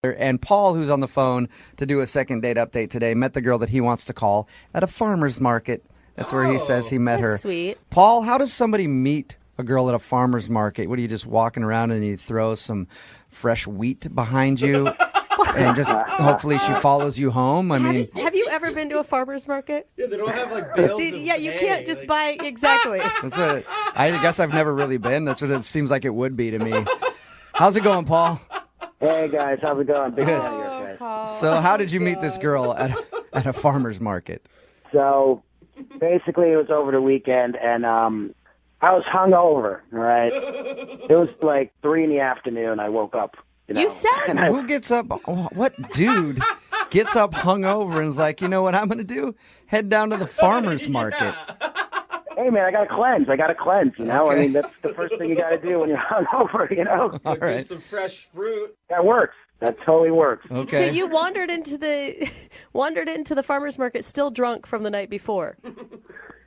And Paul, who's on the phone to do a second date update today, met the girl that he wants to call at a farmer's market. That's where he says he met her. Sweet. Paul, how does somebody meet a girl at a farmer's market? What, are you just walking around and you throw some fresh wheat behind you? And just hopefully she follows you home? I mean, have you ever been to a farmer's market? Yeah, they don't have like bales of Yeah, you hay. can't just buy. Exactly. that's what I guess I've never really been. That's what it seems like it would be to me. How's it going, Paul? Hey guys, how's it going? Big fan of Oh, yours, guys. Paul. So how did you meet this girl at a farmer's market? So basically, it was over the weekend, and I was hungover. All right, it was like 3 in the afternoon. I woke up. You said Who gets up? What dude gets up hungover and is like, you know what I'm going to do? Head down to the farmer's market. Hey man, I got to cleanse. You know, Okay. I mean that's the first thing you got to do when you're hungover. You know, All Get right. some fresh fruit. that works. That totally works. Okay. So you wandered into the farmer's market still drunk from the night before.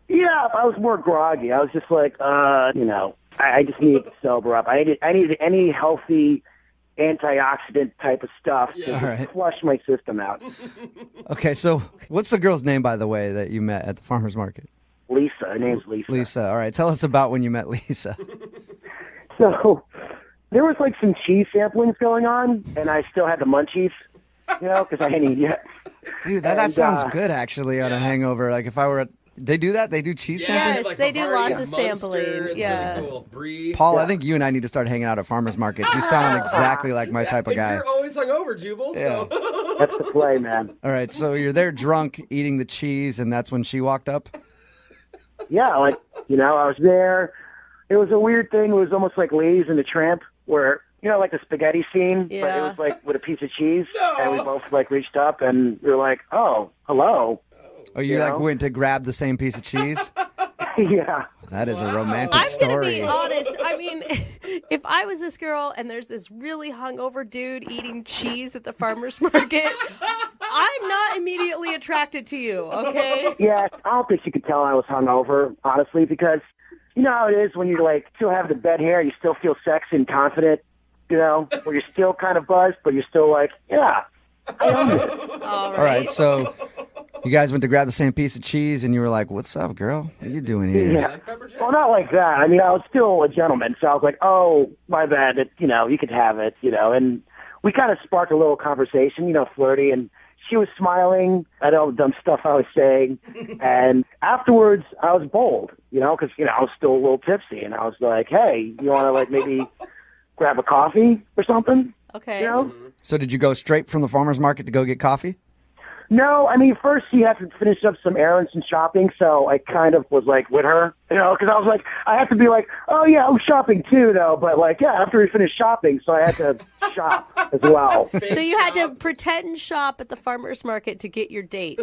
Yeah, I was more groggy. I was just like, you know, I just needed to sober up. I needed any healthy antioxidant type of stuff to All right. flush my system out. Okay, so what's the girl's name, by the way, that you met at the farmer's market? Lisa, her name's Lisa. Lisa. All right, tell us about when you met Lisa. So there was like some cheese samplings going on, and I still had the munchies, you know, because I hadn't eaten yet. Dude, that And, sounds good, actually, on a hangover. Like, if I were they do that? They do cheese sampling? Yes, they do Bavaria lots of Munster, sampling, it's yeah. really cool. Brie. Paul, I think you and I need to start hanging out at farmer's markets. You sound exactly like my type of And guy. you're always hungover, Jubal. Yeah. So That's the play, man. All right, so you're there drunk, eating the cheese, and that's when she walked up? Yeah, like, you know, I was there. It was a weird thing. It was almost like Ladies and the Tramp, where, you know, like the spaghetti scene, but it Yeah. was like with a piece of cheese. No. And we both like reached up and we were like, oh, hello. Oh, you You like know? went to grab the same piece of cheese? Yeah. That is a romantic I'm going to story. be honest. I mean, if I was this girl and there's this really hungover dude eating cheese at the farmer's market, I'm not immediately attracted to you, okay? Yeah, I don't think you could tell I was hungover, honestly, because you know how it is when you like still have the bed hair, you still feel sexy and confident, you know, or you're still kind of buzzed, but you're still like, yeah, I own it. All All right, so you guys went to grab the same piece of cheese, and you were like, what's up, girl? What are you doing here? Yeah. like pepper jack? Well, not like that. I mean, I was still a gentleman, so I was like, oh, my bad, you know, you could have it, you know, and we kind of sparked a little conversation, you know, flirty, and she was smiling at all the dumb stuff I was saying, and afterwards, I was bold, you know, because, you know, I was still a little tipsy, and I was like, hey, you want to, like, maybe grab a coffee or something, Okay. you know? So did you go straight from the farmer's market to go get coffee? No, I mean, first she had to finish up some errands and shopping, so I kind of was like with her, you know, because I was like, I have to be like, oh yeah, I'm shopping too, though, but like, yeah, after we finished shopping, so I had to shop as well. So you had to pretend shop at the farmer's market to get your date.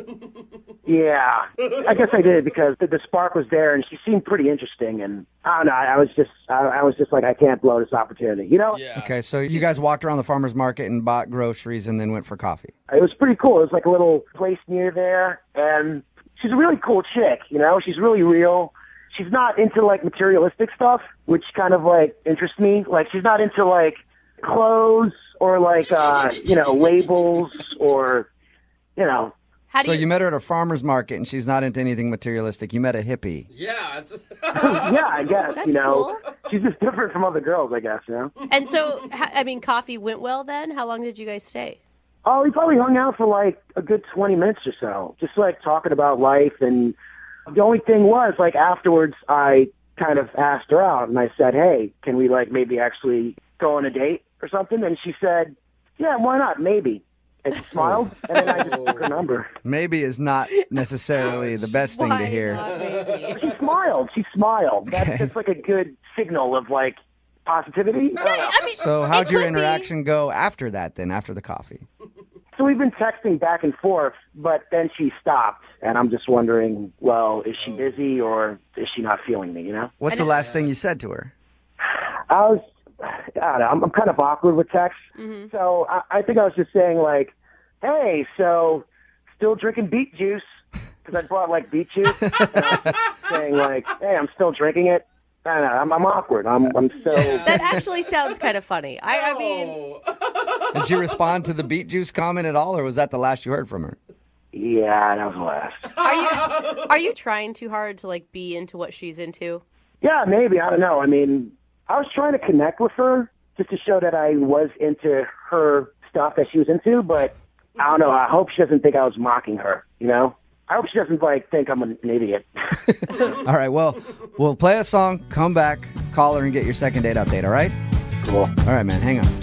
Yeah, I guess I did because the spark was there, and she seemed pretty interesting, and I don't know, I was just like, I can't blow this opportunity, you know? Yeah. Okay, so you guys walked around the farmer's market and bought groceries and then went for coffee. It was pretty cool. It was like a little place near there, and she's a really cool chick, you know? She's really real. She's not into, like, materialistic stuff, which kind of, like, interests me. Like, she's not into, like, clothes or, like, you know, labels or, you know. How do So you, you met her at a farmer's market, and she's not into anything materialistic. You met a hippie. Yeah. It's just Yeah, I guess, That's you know. cool. She's just different from other girls, I guess, you know? And so, I mean, coffee went well then? How long did you guys stay? Oh, we probably hung out for, like, a good 20 minutes or so, just, like, talking about life. And the only thing was, like, afterwards, I kind of asked her out, and I said, hey, can we, like, maybe actually go on a date or something? And she said, yeah, why not? Maybe. And she smiled, and then I just took her number. Maybe is not necessarily the best thing to Why hear. not, maybe? She smiled. She smiled. Okay. That's like a good signal of, like, positivity. I mean, So how'd it your could be. interaction go after that then, after the coffee? So we've been texting back and forth, but then she stopped, and I'm just wondering, well, is she busy or is she not feeling me, you know? What's the last thing you said to her? I don't know, I'm kind of awkward with text, so I think I was just saying, like, hey, so still drinking beet juice, because I brought, like, beet juice, and I was just saying, like, hey, I'm still drinking it. I don't know, I'm awkward. I'm so... That actually sounds kind of funny. I mean, Oh. Did she respond to the beet juice comment at all, or was that the last you heard from her? Yeah, that was the last. Are you trying too hard to like be into what she's into? Yeah, maybe. I don't know. I mean, I was trying to connect with her just to show that I was into her stuff that she was into, but I don't know. I hope she doesn't think I was mocking her, you know? I hope she doesn't, think I'm an idiot. All right, well, we'll play a song, come back, call her, and get your second date update, all right? Cool. All right, man, hang on. Moving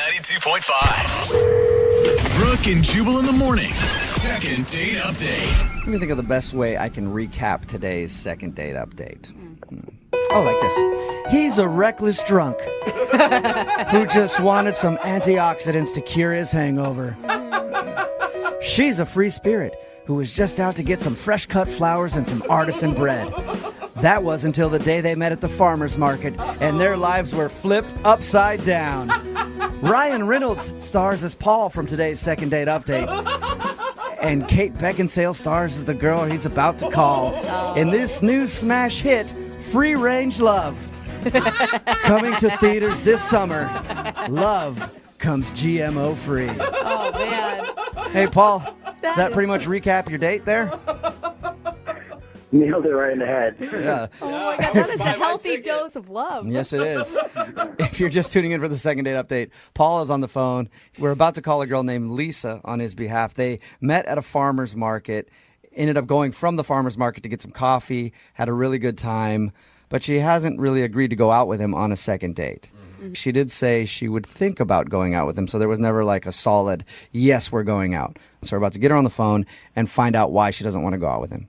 92.5. Brooke and Jubal in the mornings. Second date update. Let me think of the best way I can recap today's second date update. Oh, like this. He's a reckless drunk who just wanted some antioxidants to cure his hangover. She's a free spirit who was just out to get some fresh cut flowers and some artisan bread. That was until the day they met at the farmer's market and their lives were flipped upside down. Ryan Reynolds stars as Paul from today's second date update. And Kate Beckinsale stars as the girl he's about to call in this new smash hit, Free Range Love. Coming to theaters this summer, Love comes GMO free. Oh, man. Hey, Paul, does that pretty much recap your date there? Nailed it right in the head. Yeah. Oh, my God. That is a Buy one healthy ticket. dose of love. Yes, it is. If you're just tuning in for the second date update, Paul is on the phone. We're about to call a girl named Lisa on his behalf. They met at a farmer's market, ended up going from the farmer's market to get some coffee, had a really good time, but she hasn't really agreed to go out with him on a second date. Mm-hmm. She did say she would think about going out with him, so there was never like a solid, yes, we're going out. So we're about to get her on the phone and find out why she doesn't want to go out with him.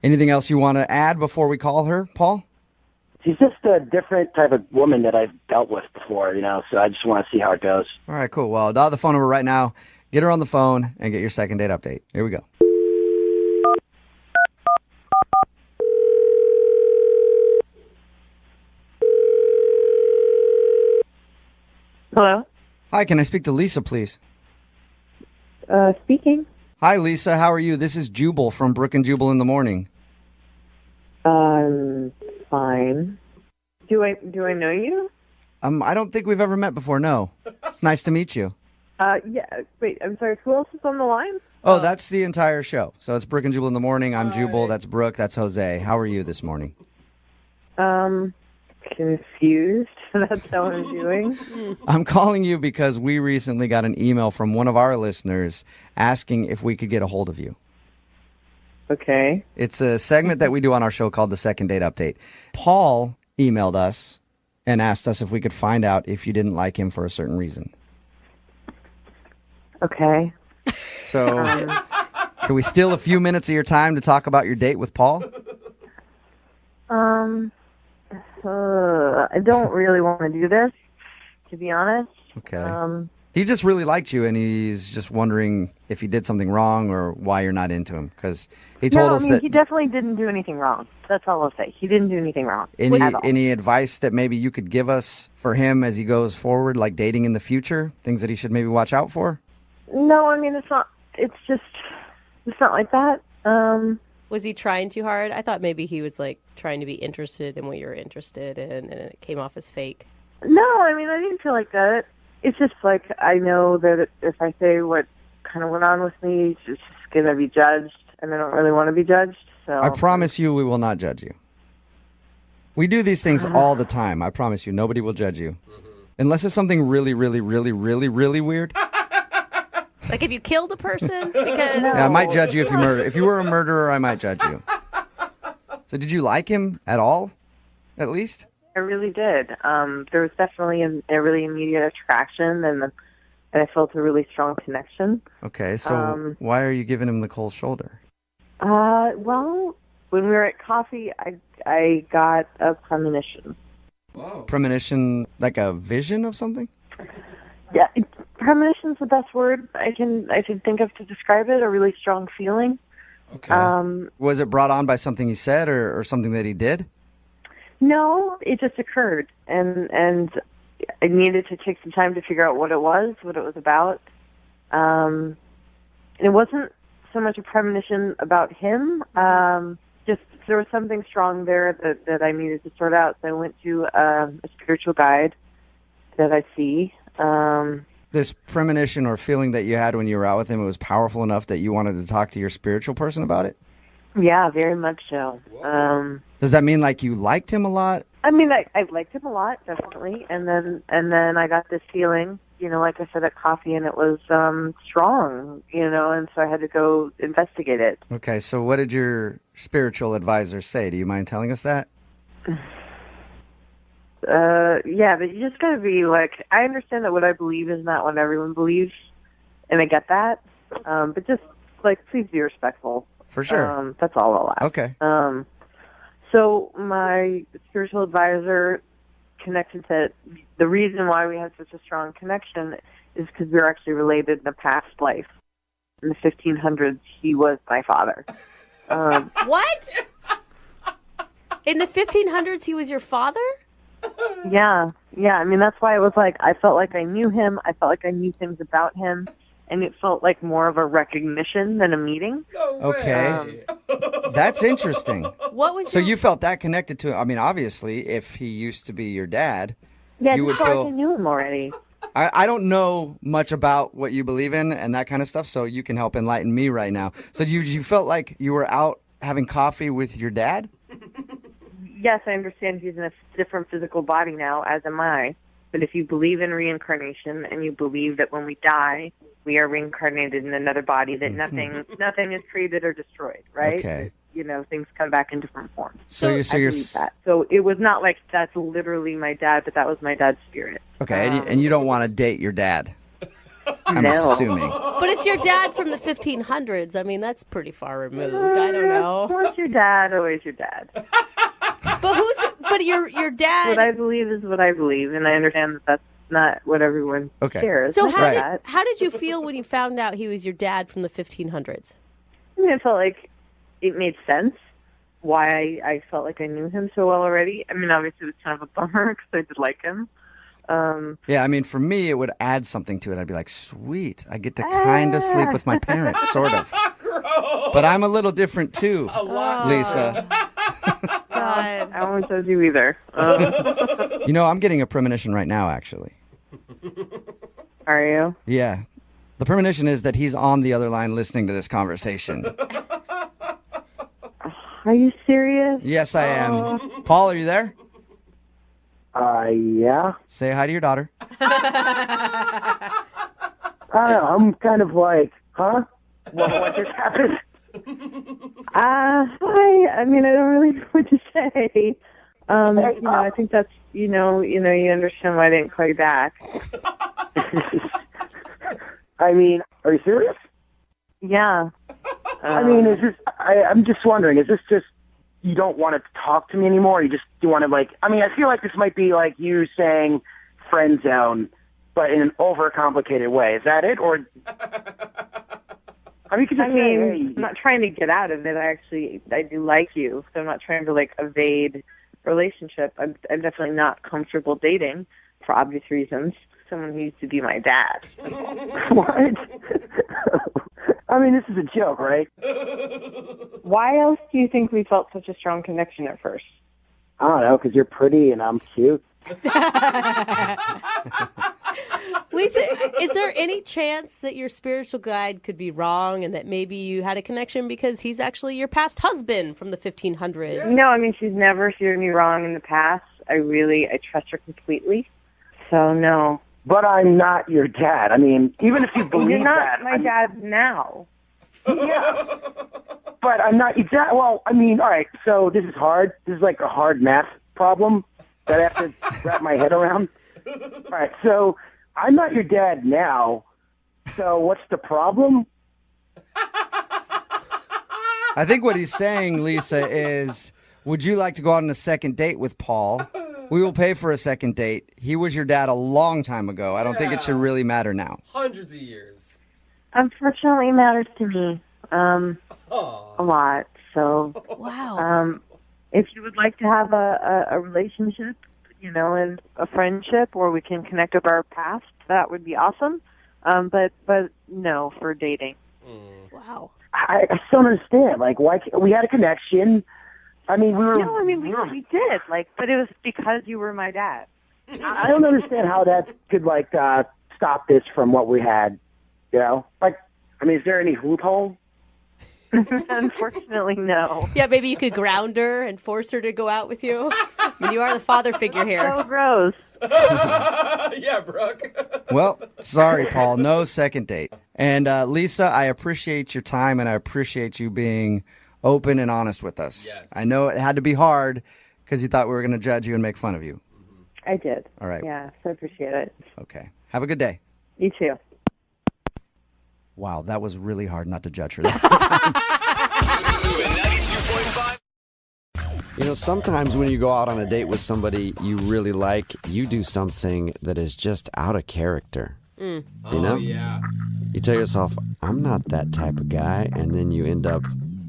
Anything else you want to add before we call her, Paul? She's just a different type of woman that I've dealt with before, you know, so I just want to see how it goes. All right, cool. Well, dial the phone number right now, get her on the phone, and get your second date update. Here we go. Hello? Hi, can I speak to Lisa, please? Speaking. Hi, Lisa. How are you? This is Jubal from Brooke and Jubal in the morning. Fine. Do I know you? I don't think we've ever met before, no. It's nice to meet you. Yeah. Wait, I'm sorry. Who else is on the line? Oh, that's the entire show. So it's Brooke and Jubal in the morning. I'm Jubal. That's Brooke. That's Jose. How are you this morning? Confused. That's how I'm doing. I'm calling you because we recently got an email from one of our listeners asking if we could get a hold of you. Okay. It's a segment that we do on our show called the Second Date Update. Paul emailed us and asked us if we could find out if you didn't like him for a certain reason. Okay. So, can we steal a few minutes of your time to talk about your date with Paul? I don't really want to do this, to be honest. Okay. He just really liked you, and he's just wondering if he did something wrong or why you're not into him. Because he told us that. He definitely didn't do anything wrong. That's all I'll say. He didn't do anything wrong. at all. Any advice that maybe you could give us for him as he goes forward, like dating in the future? Things that he should maybe watch out for? No, I mean, it's not like that. Was he trying too hard? I thought maybe he was like trying to be interested in what you're interested in, and it came off as fake. No, I mean, I didn't feel like that. It's just like I know that if I say what kind of went on with me, it's just going to be judged, and I don't really want to be judged. So I promise you we will not judge you. We do these things all the time. I promise you, nobody will judge you. Unless it's something really, really, really, really, really weird. Like if you killed a person? Because Yeah, I might judge you if you murder. If you were a murderer, I might judge you. So did you like him at all, at least? I really did. There was definitely a really immediate attraction, and I felt a really strong connection. Okay, so why are you giving him the cold shoulder? Well, when we were at coffee, I got a premonition. Whoa. Premonition, like a vision of something? Yeah, premonition's the best word I can think of to describe it. A really strong feeling. Okay. Was it brought on by something he said or something that he did? No, it just occurred, and I needed to take some time to figure out what it was about. It wasn't so much a premonition about him. Just there was something strong there that I needed to sort out. So I went to a spiritual guide that I see, This premonition or feeling that you had when you were out with him, it was powerful enough that you wanted to talk to your spiritual person about it? Yeah, very much so. Does that mean like you liked him a lot? I mean, I liked him a lot, definitely. And then I got this feeling, like I said, at coffee, and it was strong, and so I had to go investigate it. Okay, so what did your spiritual advisor say? Do you mind telling us that? Yeah, but you just gotta be like, I understand that what I believe is not what everyone believes, and I get that. But just like, please be respectful. For sure. That's all I'll ask. Okay. So my spiritual advisor connected that the reason why we had such a strong connection is because we were actually related in a past life. In the 1500s, he was my father. What? In the 1500s, he was your father? Yeah. I mean, that's why it was like, I felt like I knew him. I felt like I knew things about him. And it felt like more of a recognition than a meeting. No way. Okay. That's interesting. What was So your... you felt that connected to him. I mean, obviously, if he used to be your dad, Yeah, you I would just felt feel... like I knew him already. I don't know much about what you believe in and that kind of stuff, so you can help enlighten me right now. So you felt like you were out having coffee with your dad? Yes, I understand he's in a different physical body now, as am I. But if you believe in reincarnation and you believe that when we die, we are reincarnated in another body, that nothing is created or destroyed, right? Okay. Things come back in different forms. So you're I believe that. So it was not like that's literally my dad, but that was my dad's spirit. Okay, and you don't want to date your dad, I'm No. assuming. But it's your dad from the 1500s. I mean, that's pretty far removed. I don't know. Once your dad, always your dad. But your dad... What I believe is what I believe, and I understand that that's not what everyone cares. So about. how did you feel when you found out he was your dad from the 1500s? I mean, I felt like it made sense why I felt like I knew him so well already. I mean, obviously it was kind of a bummer because I did like him. Yeah, I mean, for me, it would add something to it. I'd be like, sweet, I get to kind of sleep with my parents, sort of. Gross. But I'm a little different too, A lot. Lisa. God. I won't judge you either. I'm getting a premonition right now, actually. Are you? Yeah. The premonition is that he's on the other line listening to this conversation. Are you serious? Yes, I am. Paul, are you there? Yeah. Say hi to your daughter. I don't know. I'm kind of like, huh? What just happened? Hi. I mean, I don't really know what to say. I think that's, you understand why I didn't call you back. I mean, are you serious? Yeah. I mean, is this? I'm just wondering. Is this just you don't want to talk to me anymore? You want to like? I mean, I feel like this might be like you saying friend zone, but in an overcomplicated way. Is that it? Or I mean, you could just say, I'm not trying to get out of it. I do like you, so I'm not trying to like evade relationship. I'm definitely not comfortable dating for obvious reasons. Someone who used to be my dad. What? I mean, this is a joke, right? Why else do you think we felt such a strong connection at first? I don't know, because you're pretty and I'm cute. Lisa, is there any chance that your spiritual guide could be wrong and that maybe you had a connection because he's actually your past husband from the 1500s? No, I mean, she's never steered me wrong in the past. I trust her completely. So, no. But I'm not your dad. I mean, even if you believe You're not that, my dad now. Yeah. But I'm not your dad. Well, I mean, all right, so this is hard. This is like a hard math problem that I have to wrap my head around. All right, so I'm not your dad now, so what's the problem? I think what he's saying, Lisa, is would you like to go out on a second date with Paul? We will pay for a second date. He was your dad a long time ago. I don't think it should really matter now. Hundreds of years. Unfortunately, it matters to me a lot. So, Wow. if you would like to have a relationship, and a friendship where we can connect up our past, that would be awesome. But no, for dating. Wow. I still don't understand. Like, why we had a connection. I mean, we were. No, I mean we did. Like, but it was because you were my dad. I don't understand how that could like stop this from what we had. You know, like, I mean, is there any loophole? Unfortunately, no. Yeah, maybe you could ground her and force her to go out with you. I mean, you are the father figure here. So gross. Yeah, Brooke. Well, sorry, Paul. No second date. And Lisa, I appreciate your time and I appreciate you being open and honest with us. Yes. I know it had to be hard because you thought we were going to judge you and make fun of you. I did. All right. Yeah, so appreciate it. Okay. Have a good day. You too. Wow, that was really hard not to judge her. You know, sometimes when you go out on a date with somebody you really like, you do something that is just out of character. You know? Oh, yeah. You tell yourself, I'm not that type of guy, and then you end up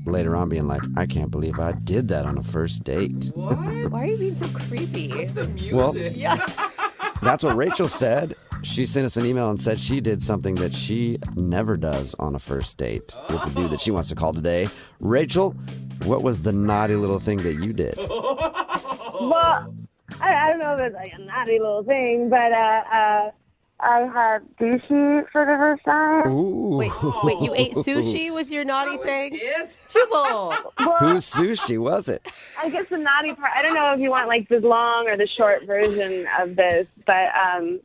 later on being like, I can't believe I did that on a first date. What? Why are you being so creepy? The music. Well, Yeah. that's what Rachel said. She sent us an email and said she did something that she never does on a first date with the dude that she wants to call today. Rachel, what was the naughty little thing that you did? Well, I don't know if it's like a naughty little thing, but I had sushi for the first time. Ooh. Wait, you ate sushi was your naughty thing? It? Jubal. Well, Whose sushi was it? I guess the naughty part, I don't know if you want like the long or the short version of this, but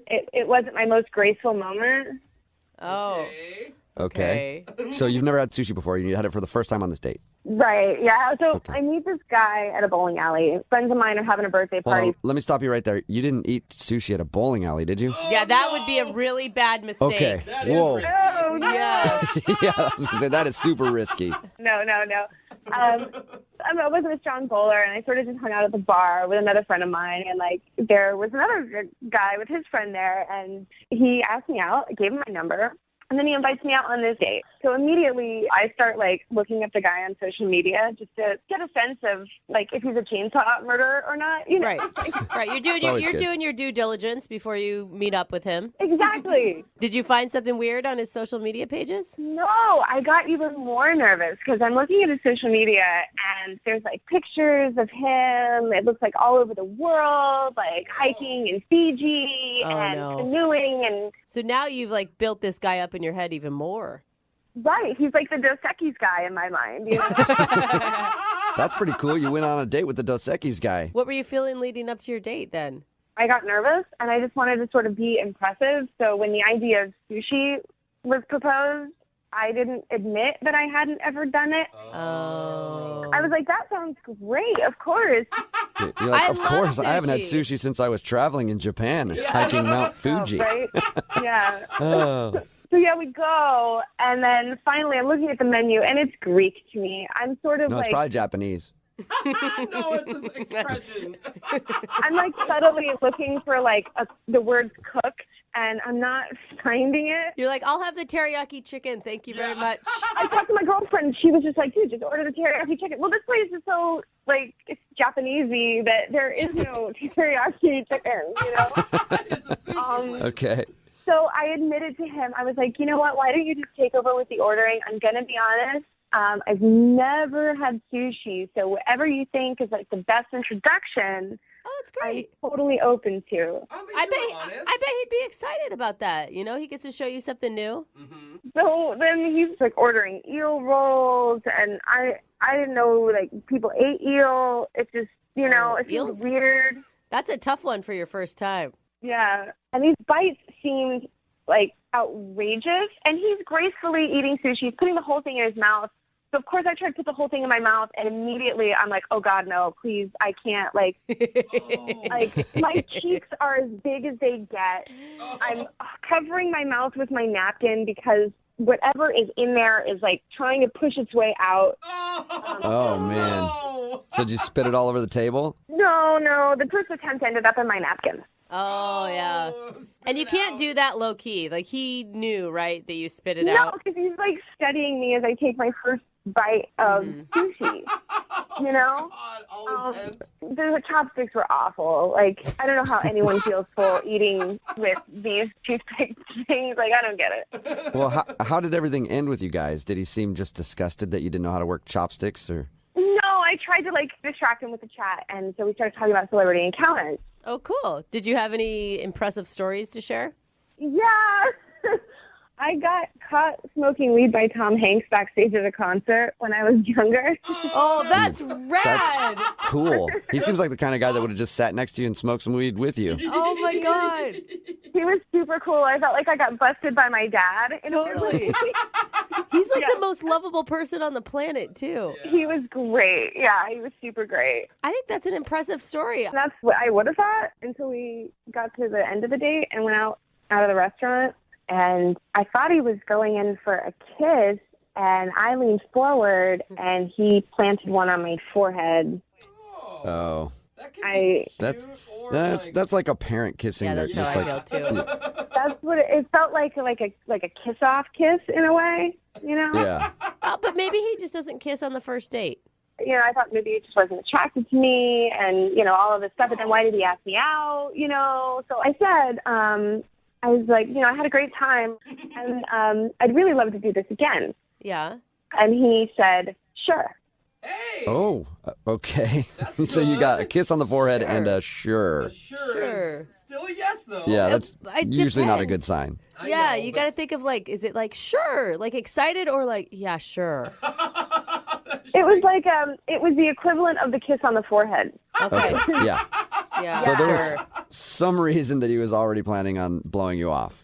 it wasn't my most graceful moment. Oh. Okay. So you've never had sushi before. You had it for the first time on this date. Right, yeah. So Okay. I meet this guy at a bowling alley. Friends of mine are having a birthday Hold party. on, let me stop you right there. You didn't eat sushi at a bowling alley, did you? Yeah, that would be a really bad mistake. Okay. That is Whoa. risky. Oh, no. Yeah. Yeah, I was gonna say that is super risky. No. I wasn't a strong bowler, and I sort of just hung out at the bar with another friend of mine, and like there was another guy with his friend there, and he asked me out. I gave him my number, and then he invites me out on this date. So immediately I start like looking up the guy on social media just to get a sense of like if he's a chainsaw murderer or not. You know? Right. You're doing always good. doing your due diligence before you meet up with him. Exactly. Did you find something weird on his social media pages? No, I got even more nervous because I'm looking at his social media and there's like pictures of him. It looks like all over the world, like hiking in Fiji Oh, and no. canoeing and So now you've like built this guy up in your head even more. right. He's like the Dos Equis guy in my mind. You know? That's pretty cool. You went on a date with the Dos Equis guy. What were you feeling leading up to your date then? I got nervous and I just wanted to sort of be impressive. So when the idea of sushi was proposed, I didn't admit that I hadn't ever done it. Oh. I was like, that sounds great, of course. You're like, I of love course, I haven't had sushi. sushi since I was traveling in Japan, hiking Mount Fuji. Right? Yeah. Oh. So yeah, we go, and then finally I'm looking at the menu, and it's Greek to me. I'm sort of No, it's like, probably Japanese. No, it's his expression. I'm like subtly looking for like the word cook, and I'm not finding it. You're like, I'll have the teriyaki chicken. Thank you very much. I talked to my girlfriend, and she was just like, dude, just order the teriyaki chicken. Well, this place is so, like, it's Japanesey that there is no teriyaki chicken, you know? It's a sushi. Okay. So I admitted to him, I was like, you know what, why don't you just take over with the ordering? I'm going to be honest. I've never had sushi, so whatever you think is like the best introduction, Oh, that's I'm great. totally open to. At least I you're bet honest. he'd be excited about that. You know, he gets to show you something new. Mm-hmm. So then he's like ordering eel rolls, and I didn't know like people ate eel. It just, you know, it Eels? seemed weird. That's a tough one for your first time. Yeah. And these bites seemed like outrageous, and he's gracefully eating sushi. He's putting the whole thing in his mouth. So of course I tried to put the whole thing in my mouth, and immediately I'm like, oh God, no, please, I can't. Like my cheeks are as big as they get. I'm covering my mouth with my napkin because whatever is in there is like trying to push its way out. Oh, man. No. So did you spit it all over the table? No, the first attempt ended up in my napkin. Oh, yeah. And you can't do that low key. Like, he knew, right, that you spit it No, out. because he's like studying me as I take my first bite of sushi. You know? God, all intense. The chopsticks were awful. Like, I don't know how anyone feels full eating with these toothpick things. Like, I don't get it. Well, how did everything end with you guys? Did he seem just disgusted that you didn't know how to work chopsticks? Or No, I tried to, like, distract him with the chat, and so we started talking about celebrity encounters. Oh, cool. Did you have any impressive stories to share? Yeah. I got caught smoking weed by Tom Hanks backstage at a concert when I was younger. Oh, that's rad. Cool. He seems like the kind of guy that would have just sat next to you and smoked some weed with you. Oh, my God. He was super cool. I felt like I got busted by my dad. Totally. He's like the most lovable person on the planet, too. He was great. Yeah, he was super great. I think that's an impressive story. That's what I would have thought until we got to the end of the date and went out of the restaurant. And I thought he was going in for a kiss, and I leaned forward, and he planted one on my forehead. Oh. That can be That's cute or that's like a parent kissing. Yeah, that's how It's I like, feel, too. That's what it felt like a kiss-off kiss in a way, you know? yeah. But maybe he just doesn't kiss on the first date. You know, I thought maybe he just wasn't attracted to me and, you know, all of this stuff. But then why did he ask me out, you know? So I said, I was like, you know, I had a great time, and I'd really love to do this again. Yeah. And he said, sure. Hey! Oh, okay. That's So you got a good. kiss on the forehead and a sure. Sure. Is still a yes, though. Yeah, that's It usually not a good depends. sign. I Yeah, know, you but got to think of like, is it like, sure, like excited or like, yeah, sure. It was like it was the equivalent of the kiss on the forehead. Okay. Yeah. Yeah. So there was sure. some reason that he was already planning on blowing you off.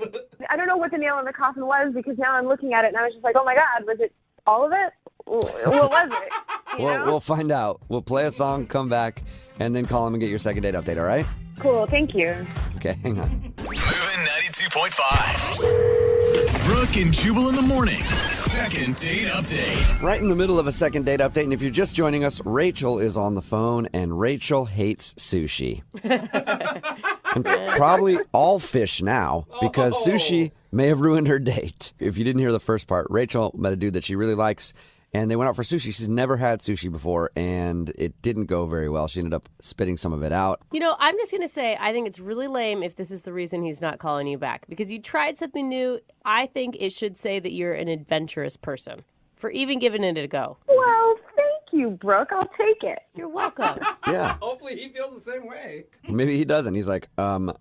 I don't know what the nail in the coffin was because now I'm looking at it and I was just like, oh my God, was it all of it? What was it? You know? We'll find out. We'll play a song, come back, and then call him and get your second date update, all right? Cool, thank you. Okay, hang on. Moving 92.5. Brooke and Jubal in the mornings. Second date update. Right in the middle of a second date update, and if you're just joining us, Rachel is on the phone, and Rachel hates sushi. And probably all fish now, because sushi may have ruined her date. If you didn't hear the first part, Rachel met a dude that she really likes, and they went out for sushi. She's never had sushi before, and it didn't go very well. She ended up spitting some of it out. You know, I'm just going to say, I think it's really lame if this is the reason he's not calling you back. Because you tried something new. I think it should say that you're an adventurous person for even giving it a go. Well, thank you, Brooke. I'll take it. You're welcome. Yeah, Hopefully he feels the same way. maybe he doesn't. He's like, no.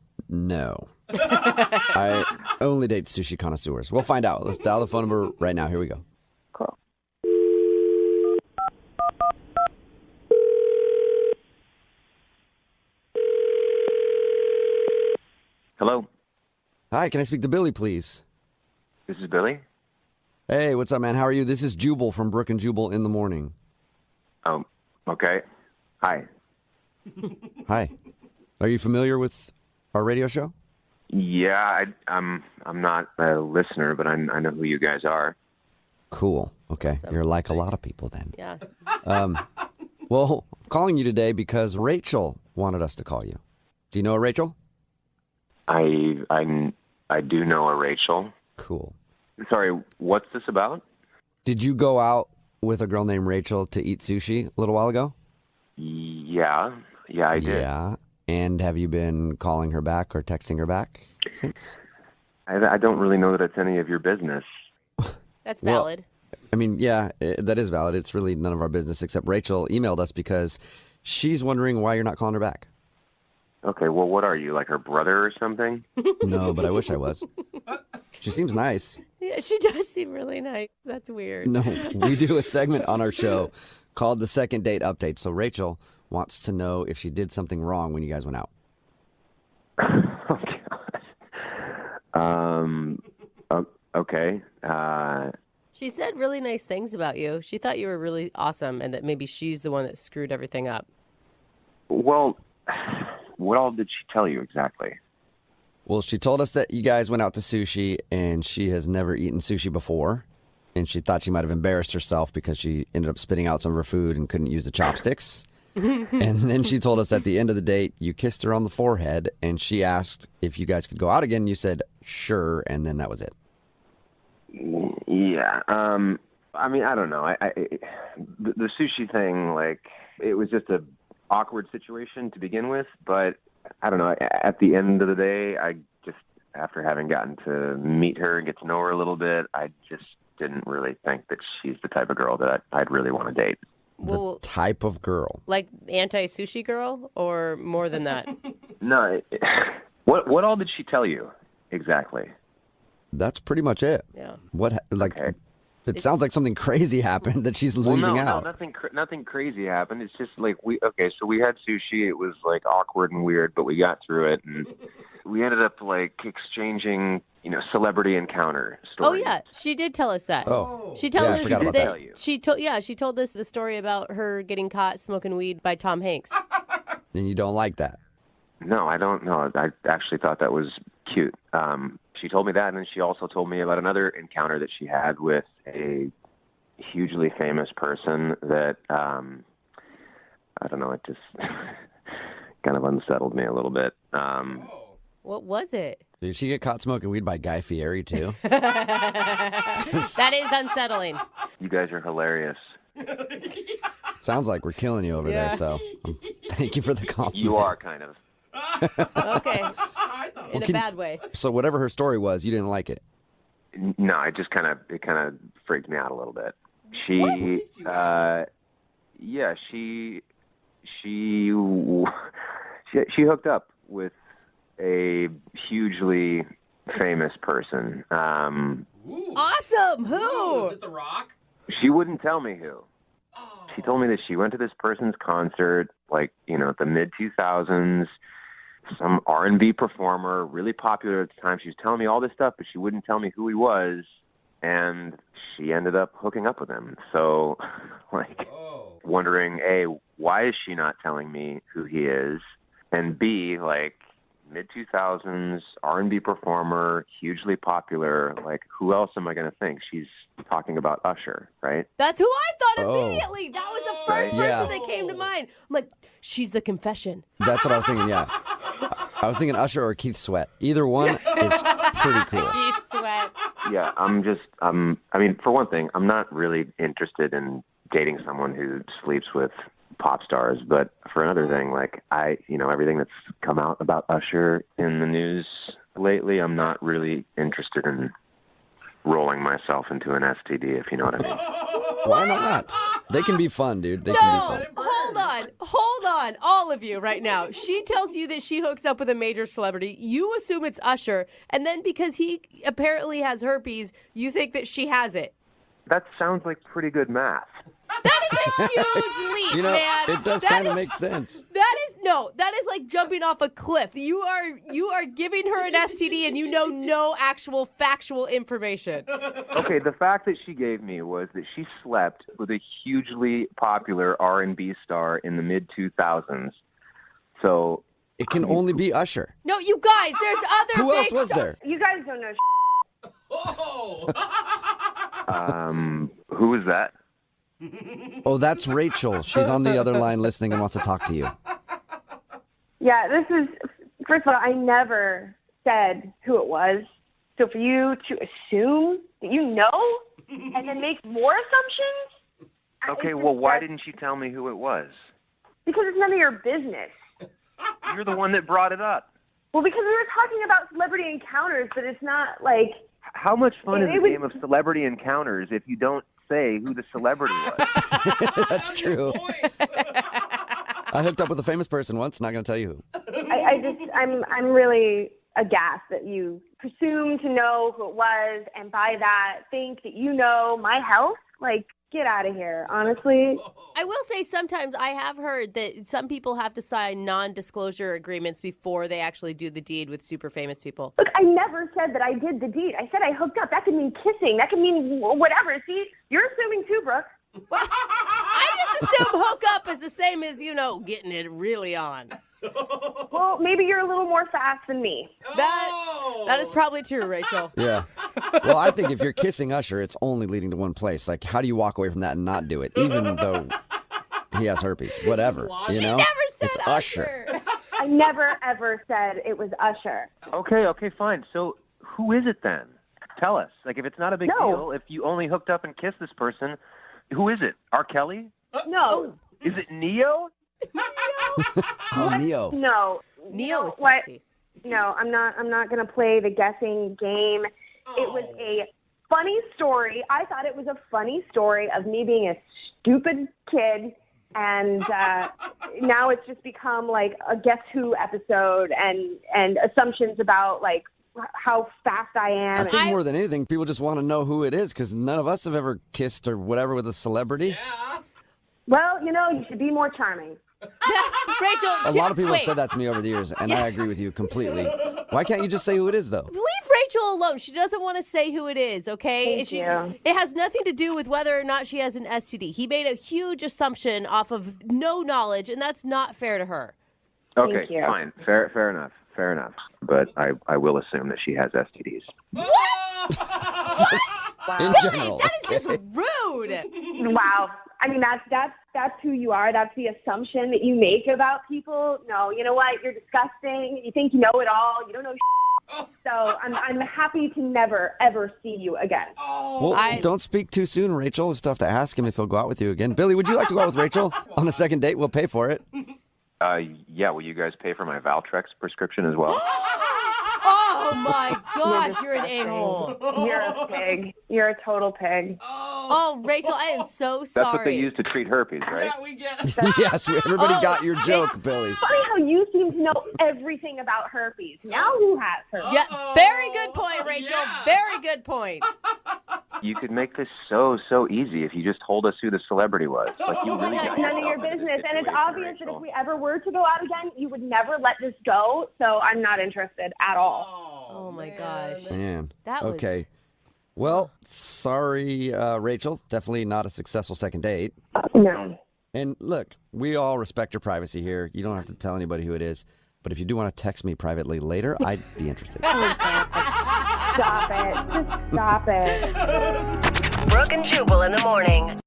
I only date sushi connoisseurs. We'll find out. Let's dial the phone number right now. Here we go. Cool. Hello, Hi, can I speak to Billy, please? this is Billy. Hey, what's up, man? How are you? This is Jubal from Brooke and Jubal in the morning. Oh, okay. Hi. Hi. Are you familiar with our radio show? Yeah, I'm not a listener, but I know who you guys are. Cool. Okay. You're like a lot of people then. Yeah. Well, I'm calling you today because Rachel wanted us to call you. Do you know a Rachel? I do know a Rachel. Cool. Sorry, what's this about? Did you go out with a girl named Rachel to eat sushi a little while ago? Yeah, I did. Yeah. And have you been calling her back or texting her back since? I don't really know that it's any of your business. That's Well, valid. I mean, yeah, that is valid. It's really none of our business, except Rachel emailed us because she's wondering why you're not calling her back. Okay, well, what are you, like her brother or something? No, but I wish I was. She seems nice. Yeah, she does seem really nice. That's weird. No, we do a segment on our show called the Second Date Update. So Rachel wants to know if she did something wrong when you guys went out. Oh, God. Okay. She said really nice things about you. She thought you were really awesome and that maybe she's the one that screwed everything up. Well, what all did she tell you exactly? Well, she told us that you guys went out to sushi and she has never eaten sushi before. And she thought she might have embarrassed herself because she ended up spitting out some of her food and couldn't use the chopsticks. And then she told us at the end of the date, you kissed her on the forehead and she asked if you guys could go out again. You said, sure. And then that was it. Yeah. I mean, I don't know. The sushi thing, like, it was just a awkward situation to begin with, but I don't know. At the end of the day, I just, after having gotten to meet her and get to know her a little bit, I just didn't really think that she's the type of girl that I'd really want to date. The type of girl. Like anti-sushi girl or more than that? No. What all did she tell you exactly? That's pretty much it. Yeah. Okay. It sounds like something crazy happened that she's leaving out. No, nothing crazy happened. It's just like we had sushi. It was like awkward and weird, but we got through it, and we ended up like exchanging, celebrity encounter stories. Oh yeah, she did tell us that. Oh, she told us I forgot about that. she told us the story about her getting caught smoking weed by Tom Hanks. And you don't like that? No, I don't know. I actually thought that was cute. She told me that, and then she also told me about another encounter that she had with a hugely famous person that, I don't know, it just kind of unsettled me a little bit. What was it? Did she get caught smoking weed by Guy Fieri, too? That is unsettling. You guys are hilarious. Sounds like we're killing you over there, so thank you for the compliment. You are kind of. Okay. In a bad way. So whatever her story was, you didn't like it? No, it kind of freaked me out a little bit. She hooked up with a hugely famous person. Awesome. Who? Is it The Rock? She wouldn't tell me who. She told me that she went to this person's concert, like, the mid-2000s, some R&B performer, really popular at the time. She was telling me all this stuff, but she wouldn't tell me who he was, and she ended up hooking up with him. So, wondering, A, why is she not telling me who he is? And B, mid-2000s, R&B performer, hugely popular, who else am I going to think? She's talking about Usher, right? That's who I thought immediately. That was the first person Yeah. that came to mind. I'm like, she's the confession. That's what I was thinking, yeah. I was thinking Usher or Keith Sweat. Either one is pretty cool. Keith Sweat. Yeah, for one thing, I'm not really interested in dating someone who sleeps with pop stars, but for another thing, everything that's come out about Usher in the news lately, I'm not really interested in rolling myself into an STD, if you know what I mean. Why not? They can be fun, dude. They can be fun. Hold on, all of you right now. She tells you that she hooks up with a major celebrity. You assume it's Usher, and then because he apparently has herpes, you think that she has it. That sounds like pretty good math. That is a huge leap, man. It does kind of make sense. That is like jumping off a cliff. You are giving her an STD and you know no actual factual information. Okay, the fact that she gave me was that she slept with a hugely popular R&B star in the mid-2000s. So it can only be Usher. No, you guys, there's other Who else big was there? You guys don't know. Who was that? Oh, that's Rachel. She's on the other line listening and wants to talk to you. Yeah, first of all, I never said who it was. So for you to assume that you know and then make more assumptions? Okay, well, why didn't you tell me who it was? Because it's none of your business. You're the one that brought it up. Well, because we were talking about celebrity encounters, but it's not like... How much fun is a game of celebrity encounters if you don't say who the celebrity was? That's true. I hooked up with a famous person once. Not going to tell you who. I'm really aghast that you presume to know who it was, and by that think that you know my health. Get out of here, honestly. I will say sometimes I have heard that some people have to sign non-disclosure agreements before they actually do the deed with super famous people. Look, I never said that I did the deed. I said I hooked up. That could mean kissing. That could mean whatever. See, you're assuming too, Brooke. Well, I just assume hook up is the same as, getting it really on. Well, maybe you're a little more fast than me. That is probably true, Rachel. Yeah. Well, I think if you're kissing Usher, it's only leading to one place. How do you walk away from that and not do it, even though he has herpes? Whatever. She never said it's Usher. I never, ever said it was Usher. Okay, fine. So who is it then? Tell us. If it's not a big deal, if you only hooked up and kissed this person, who is it? R. Kelly? No. Is it Neo? Oh, Neo. No. Neo is sexy. No, I'm not going to play the guessing game. It was a funny story. I thought it was a funny story of me being a stupid kid, and now it's just become like a Guess Who episode and assumptions about like how fast I am. I think more than anything, people just want to know who it is because none of us have ever kissed or whatever with a celebrity. Yeah. Well, you should be more charming. Rachel, A lot of people have said that to me over the years, and I agree with you completely. Why can't you just say who it is, though? Leave Rachel alone. She doesn't want to say who it is, okay? Thank you. It has nothing to do with whether or not she has an STD. He made a huge assumption off of no knowledge, and that's not fair to her. Okay, Thank you. fine. Fair enough. But I will assume that she has STDs. In general. That is just rude. Wow. I mean, that's who you are. That's the assumption that you make about people. No, you know what? You're disgusting. You think you know it all. You don't know So I'm happy to never, ever see you again. Well, don't speak too soon, Rachel. We'll still have to ask him if he'll go out with you again. Billy, would you like to go out with Rachel on a second date? We'll pay for it. Yeah, will you guys pay for my Valtrex prescription as well? Oh, my gosh. You're an a-hole. You're a pig. You're a total pig. Oh, Rachel, I am so sorry. That's what they use to treat herpes, right? Yeah, we get it. Yes, everybody got your joke, Billy. Funny how you seem to know everything about herpes. Now who has herpes? Yeah, very good point, Rachel. Yeah. Very good point. You could make this so easy if you just told us who the celebrity was. Like you really got None of your yourself into this business. And it's situation, obvious that if Rachel. we ever were to go out again, you would never let this go. So I'm not interested at all. Oh, my gosh. Man. That was... Okay. Well, sorry, Rachel. Definitely not a successful second date. No. And look, we all respect your privacy here. You don't have to tell anybody who it is. But if you do want to text me privately later, I'd be interested. Stop it. Just stop it. Brooke and Jubal in the morning.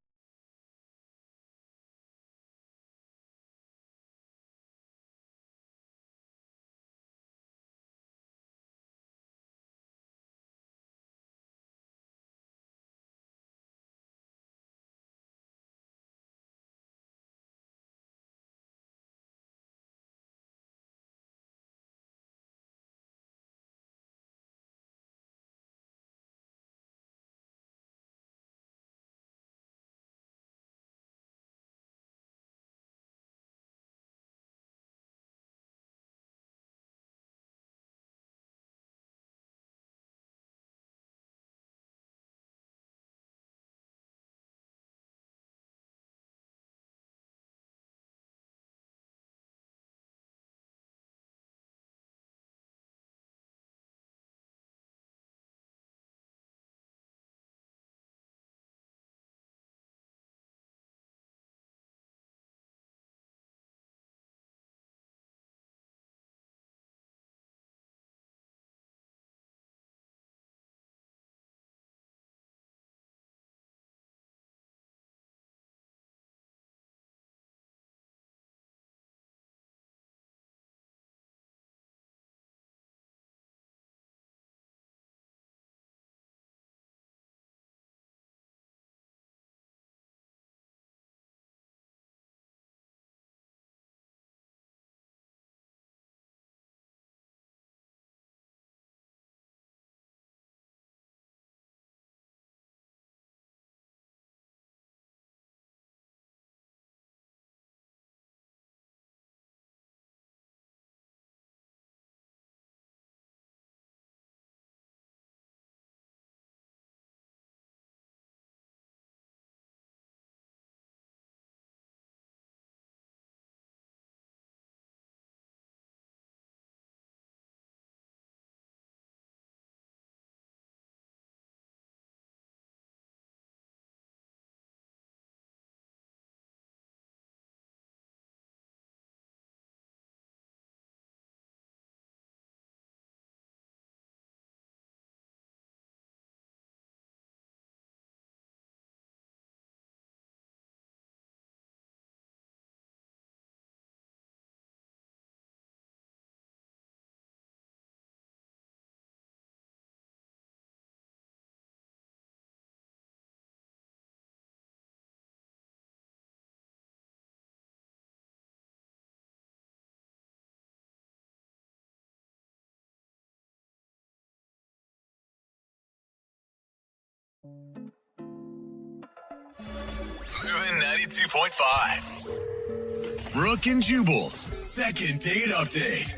Moving 92.5. Brooke and Jubal's second date update.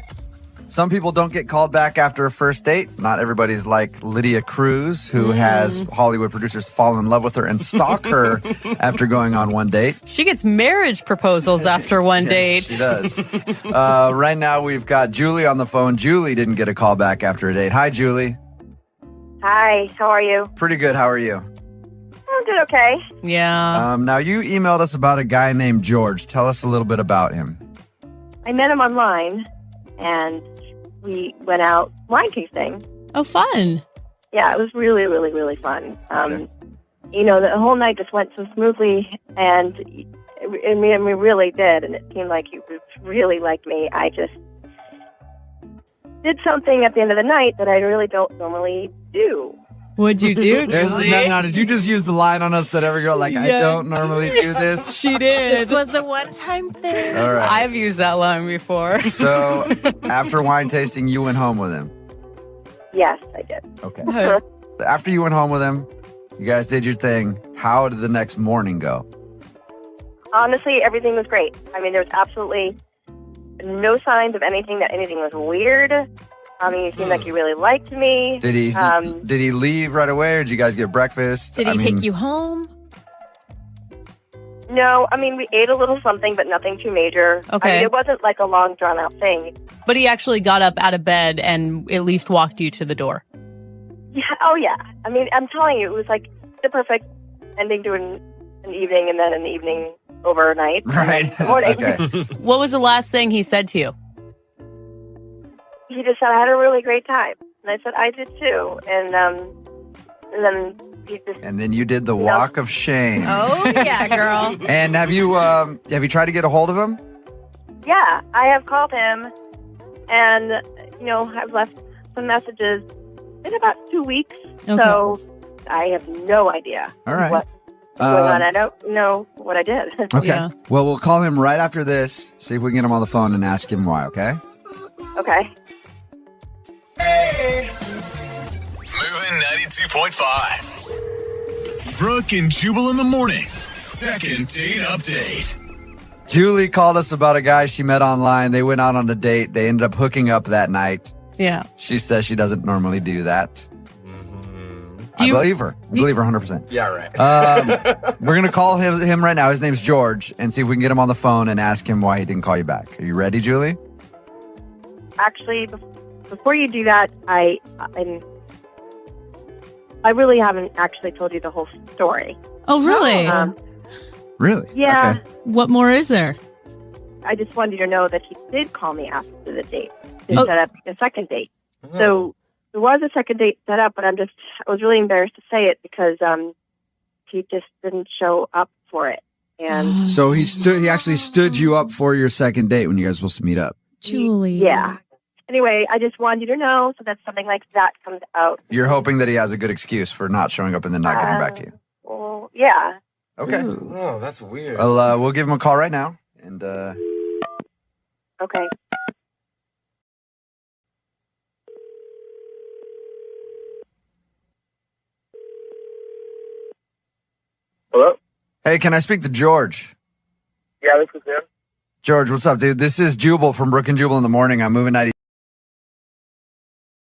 Some people don't get called back after a first date. Not everybody's like Lydia Cruz, who has Hollywood producers fall in love with her and stalk her after going on one date. She gets marriage proposals after one date. She does. Right now, we've got Julie on the phone. Julie didn't get a call back after a date. Hi, Julie. Hi, how are you? Pretty good. How are you? I'm doing okay. Yeah. Now, you emailed us about a guy named George. Tell us a little bit about him. I met him online, and we went out wine tasting. Oh, fun. Yeah, it was really, really, really fun. Okay. The whole night just went so smoothly, and we really did, and it seemed like he was really like me. I just did something at the end of the night that I really don't normally do. What'd you do, Julie? Now, did you just use the line on us that every girl, I don't normally do this? She did. This was a one-time thing. All right. I've used that line before. So, after wine tasting, you went home with him. Yes, I did. Okay. After you went home with him, you guys did your thing. How did the next morning go? Honestly, everything was great. I mean, there was absolutely no signs of anything was weird. He seemed like he really liked me. Did he leave right away, or did you guys get breakfast? Did he take you home? No, we ate a little something, but nothing too major. Okay. It wasn't like a long, drawn-out thing. But he actually got up out of bed and at least walked you to the door. Yeah. Oh, yeah. I'm telling you, it was like the perfect ending to an evening, and then an evening overnight. Right. Morning. Okay. What was the last thing he said to you? He just said, I had a really great time. And I said, I did too. And then he just... And then you did the walk of shame. Oh, yeah, girl. And have you tried to get a hold of him? Yeah, I have called him, and, I've left some messages in about 2 weeks. Okay. So I have no idea All right. what's going on. I don't know what I did. Okay. Yeah. Well, we'll call him right after this, see if we can get him on the phone and ask him why, okay? Okay. Moving 92.5. Brooke and Jubal in the mornings. Second date update. Julie called us about a guy she met online. They went out on a date. They ended up hooking up that night. Yeah. She says she doesn't normally do that. Do you- I believe her. I believe her 100%. Yeah, right. We're going to call him right now. His name's George, and see if we can get him on the phone and ask him why he didn't call you back. Are you ready, Julie? Actually, before you do that, I really haven't actually told you the whole story. Oh, really? Really? Yeah. Okay. What more is there? I just wanted you to know that he did call me after the date to Oh. set up a second date. So there was a second date set up, but I was really embarrassed to say it because he just didn't show up for it. And So he actually stood you up for your second date when you guys were supposed to meet up. Julie. yeah. Anyway, I just wanted you to know so that something like that comes out. You're hoping that he has a good excuse for not showing up and then not getting back to you. Well, yeah. Okay. Oh, that's weird. Well, we'll give him a call right now. And Okay. Hello? hey, can I speak to George? Yeah, this is him. George, what's up, dude? This is Jubal from Brooke and Jubal in the morning. I'm moving 90.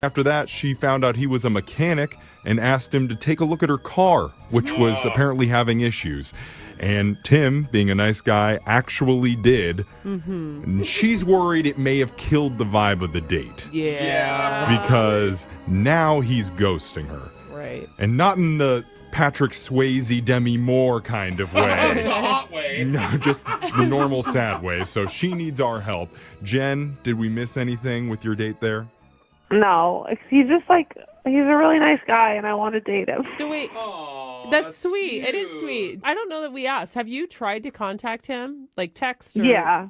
After that, she found out he was a mechanic and asked him to take a look at her car, which was apparently having issues. And Tim, being a nice guy, actually did. Mm-hmm. And she's worried it may have killed the vibe of the date. Yeah. Because now he's ghosting her. Right. And not in the Patrick Swayze, Demi Moore kind of way. Hot way. No, just the normal sad way. So she needs our help. Jen, did we miss anything with your date there? No, he's just he's a really nice guy, and I want to date him. So wait, Aw, that's sweet. It is cute. sweet. I don't know that we asked. Have you tried to contact him, like text? Or... Yeah,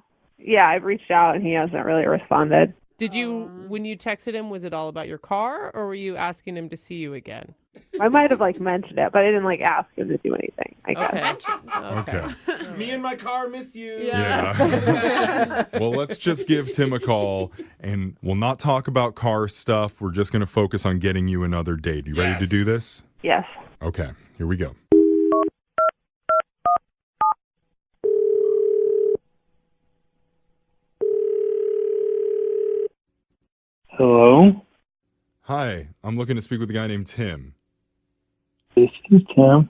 I've reached out, and he hasn't really responded. Did you, when you texted him, was it all about your car, or were you asking him to see you again? I might have mentioned it, but I didn't ask him to do anything. I guess. Okay. Me and my car miss you. Yeah. Well, let's just give Tim a call, and we'll not talk about car stuff. We're just going to focus on getting you another date. You ready to do this? Yes. Okay, here we go. Hi, I'm looking to speak with a guy named Tim. This is Tim.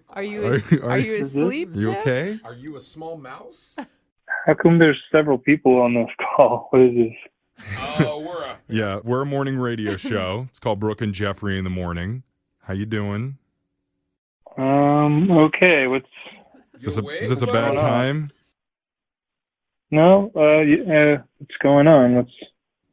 Are you asleep, Are you Tim? okay? Are you a small mouse? How come there's several people on this call? What is this? Oh, we're a morning radio show. It's called Brooke and Jeffrey in the Morning. How you doing? Okay. Is this a bad time? No. What's going on? What's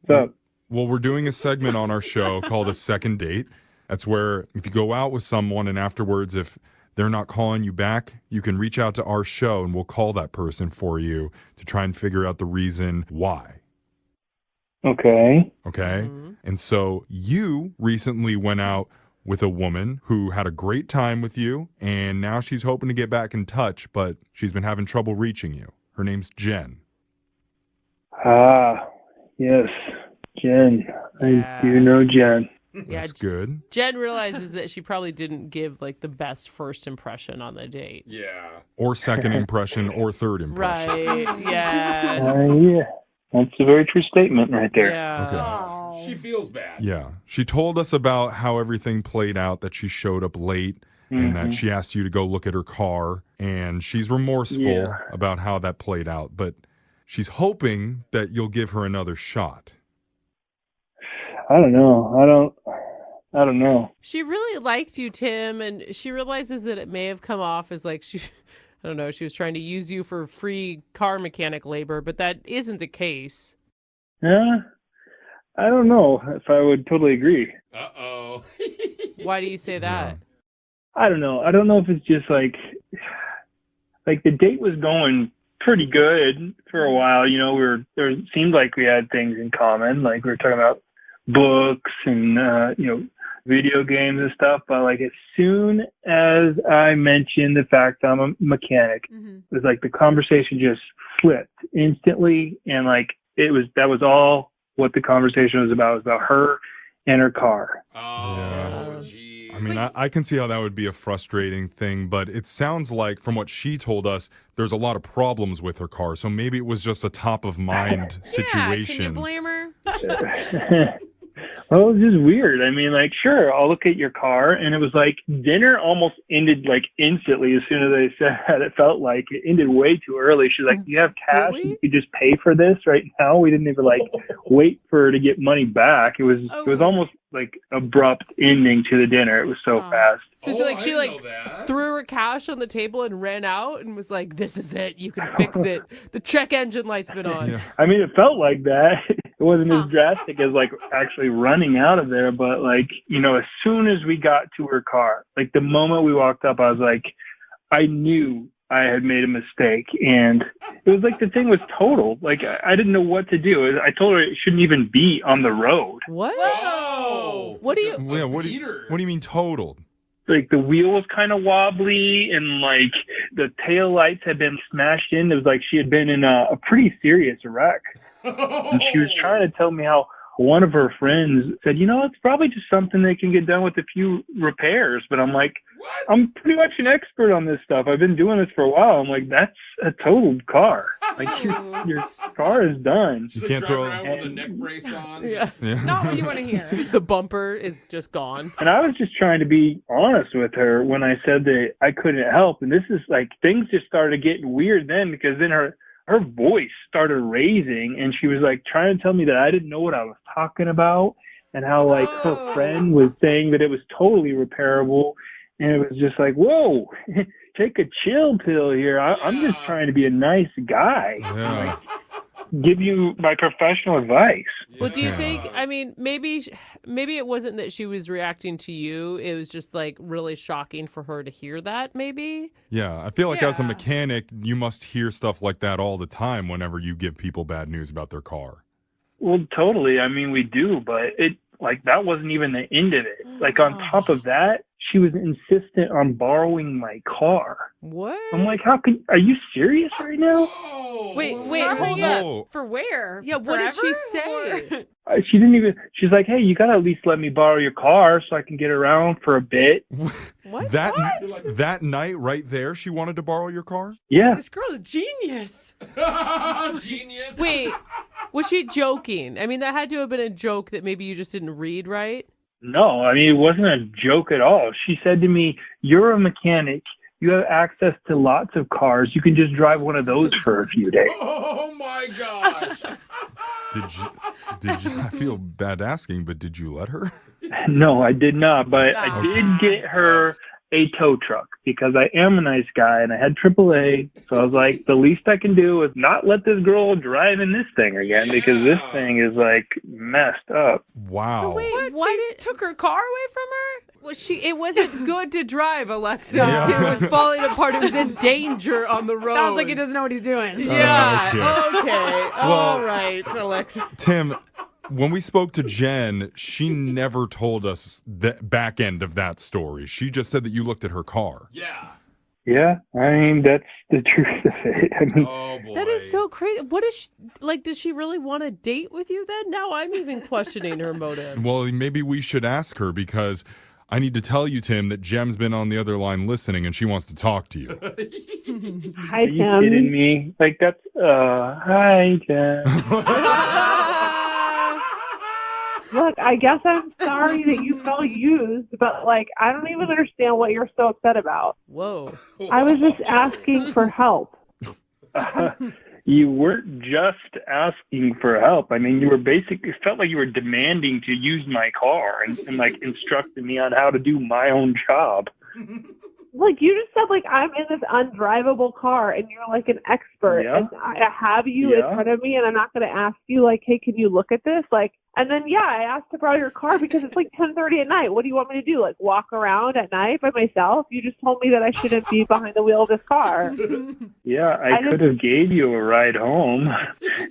up? Well, we're doing a segment on our show called A Second Date. That's where if you go out with someone and afterwards, if they're not calling you back, you can reach out to our show and we'll call that person for you to try and figure out the reason why. Okay. Okay. And so you recently went out with a woman who had a great time with you, and now she's hoping to get back in touch, but she's been having trouble reaching you. Her name's Jen. Yes, Jen. I do know Jen. Yeah, That's good. Jen realizes that she probably didn't give like the best first impression on the date. Yeah. Or second impression or third impression. Right. Yeah. Yeah. That's a very true statement right there. Yeah. She feels bad. Yeah. She told us about how everything played out, that she showed up late and that she asked you to go look at her car, and she's remorseful about how that played out, but she's hoping that you'll give her another shot. I don't know. I don't know. She really liked you, Tim, and she realizes that it may have come off as like she was trying to use you for free car mechanic labor, but that isn't the case. Yeah. I don't know if I would totally agree. Uh-oh. Why do you say that? I don't know. I don't know if it's just like the date was going pretty good for a while. You know, it seemed like we had things in common. Like we were talking about books and, video games and stuff. But like as soon as I mentioned the fact I'm a mechanic, it was like the conversation just flipped instantly. And like that was all what the conversation was about. It was about her and her car. Oh, geez. I mean, I can see how that would be a frustrating thing, but it sounds like from what she told us, there's a lot of problems with her car. So maybe it was just a top of mind situation. Can you blame her? Well, it was just weird. I mean, like, sure, I'll look at your car. And it was like dinner almost ended like instantly as soon as I said that. It felt like it ended way too early. She's like, do you have cash? Really? You could just pay for this right now. We didn't even like wait for her to get money back. It was almost like abrupt ending to the dinner. It was so fast. So she threw her cash on the table and ran out and was like, this is it. You can fix it. The check engine light's been on. Yeah. I mean, it felt like that. It wasn't as drastic as like actually running out of there, but like, as soon as we got to her car, like the moment we walked up, I was like, I knew I had made a mistake, and it was like the thing was totaled. Like I didn't know what to do. I told her it shouldn't even be on the road. What? Whoa! What do you? Yeah, what do you mean totaled? Like the wheel was kind of wobbly, and like the tail lights had been smashed in. It was like she had been in a pretty serious wreck. And she was trying to tell me how one of her friends said, it's probably just something that can get done with a few repairs. But I'm like, I'm pretty much an expert on this stuff. I've been doing this for a while. I'm like, that's a totaled car. Like your car is done. You can't throw around with a neck brace on. Yeah. It's not what you want to hear. The bumper is just gone. And I was just trying to be honest with her when I said that I couldn't help. And this is like, things just started getting weird then, because then her voice started raising, and she was like trying to tell me that I didn't know what I was talking about, and how like her friend was saying that it was totally repairable. And it was just like, whoa, take a chill pill here. I'm just trying to be a nice guy. Yeah. Give you my professional advice. Well, do you think, I mean, maybe it wasn't that she was reacting to you. It was just like really shocking for her to hear that, maybe? Yeah, I feel like as a mechanic, you must hear stuff like that all the time whenever you give people bad news about their car. Well, totally. I mean, we do, but that wasn't even the end of it. Like on top of that, she was insistent on borrowing my car. What? I'm like, are you serious right now? Wait, hold up. For where? Yeah, what did she say? She didn't even, she's like, hey, you got to at least let me borrow your car so I can get around for a bit. What? That night right there, she wanted to borrow your car? Yeah. This girl is genius. Genius. Wait, Was she joking? I mean, that had to have been a joke that maybe you just didn't read right. No, I mean, it wasn't a joke at all. She said to me, "You're a mechanic. You have access to lots of cars. You can just drive one of those for a few days." Oh my gosh. Did you? I feel bad asking, but did you let her? No, I did not, but I did get her a tow truck because I am a nice guy and I had AAA. So I was like, the least I can do is not let this girl drive in this thing again because this thing is like messed up. Wow. So wait, what? Took her car away from her? Was it wasn't good to drive, Alexis. Yeah. It was falling apart. It was in danger on the road. Sounds like he doesn't know what he's doing. Yeah. Okay. Well, All right, Alexis. Tim, when we spoke to Jen, she never told us the back end of that story. She just said that you looked at her car. Yeah. Yeah, I mean, that's the truth of it. I mean, Oh boy. That is so crazy. What is she, like, does she really want to date with you then? Now I'm even questioning her motives. Well, maybe we should ask her because I need to tell you, Tim, that Jem's been on the other line listening and she wants to talk to you. Hi, are you kidding me? Like, that's, hi, Jen. Look, I guess I'm sorry that you felt used, but like, I don't even understand what you're so upset about. Whoa. I was just asking for help. You weren't just asking for help. I mean, you were basically, it felt like you were demanding to use my car and like instructing me on how to do my own job. Like, you just said, like, I'm in this undrivable car, and you're, like, an expert, Yeah. and I have you in front of me, and I'm not going to ask you, like, hey, can you look at this? Like, and then, yeah, I asked to borrow your car because it's, like, 10:30 at night. What do you want me to do, like, walk around at night by myself? You just told me that I shouldn't be behind the wheel of this car. Yeah, I could have gave you a ride home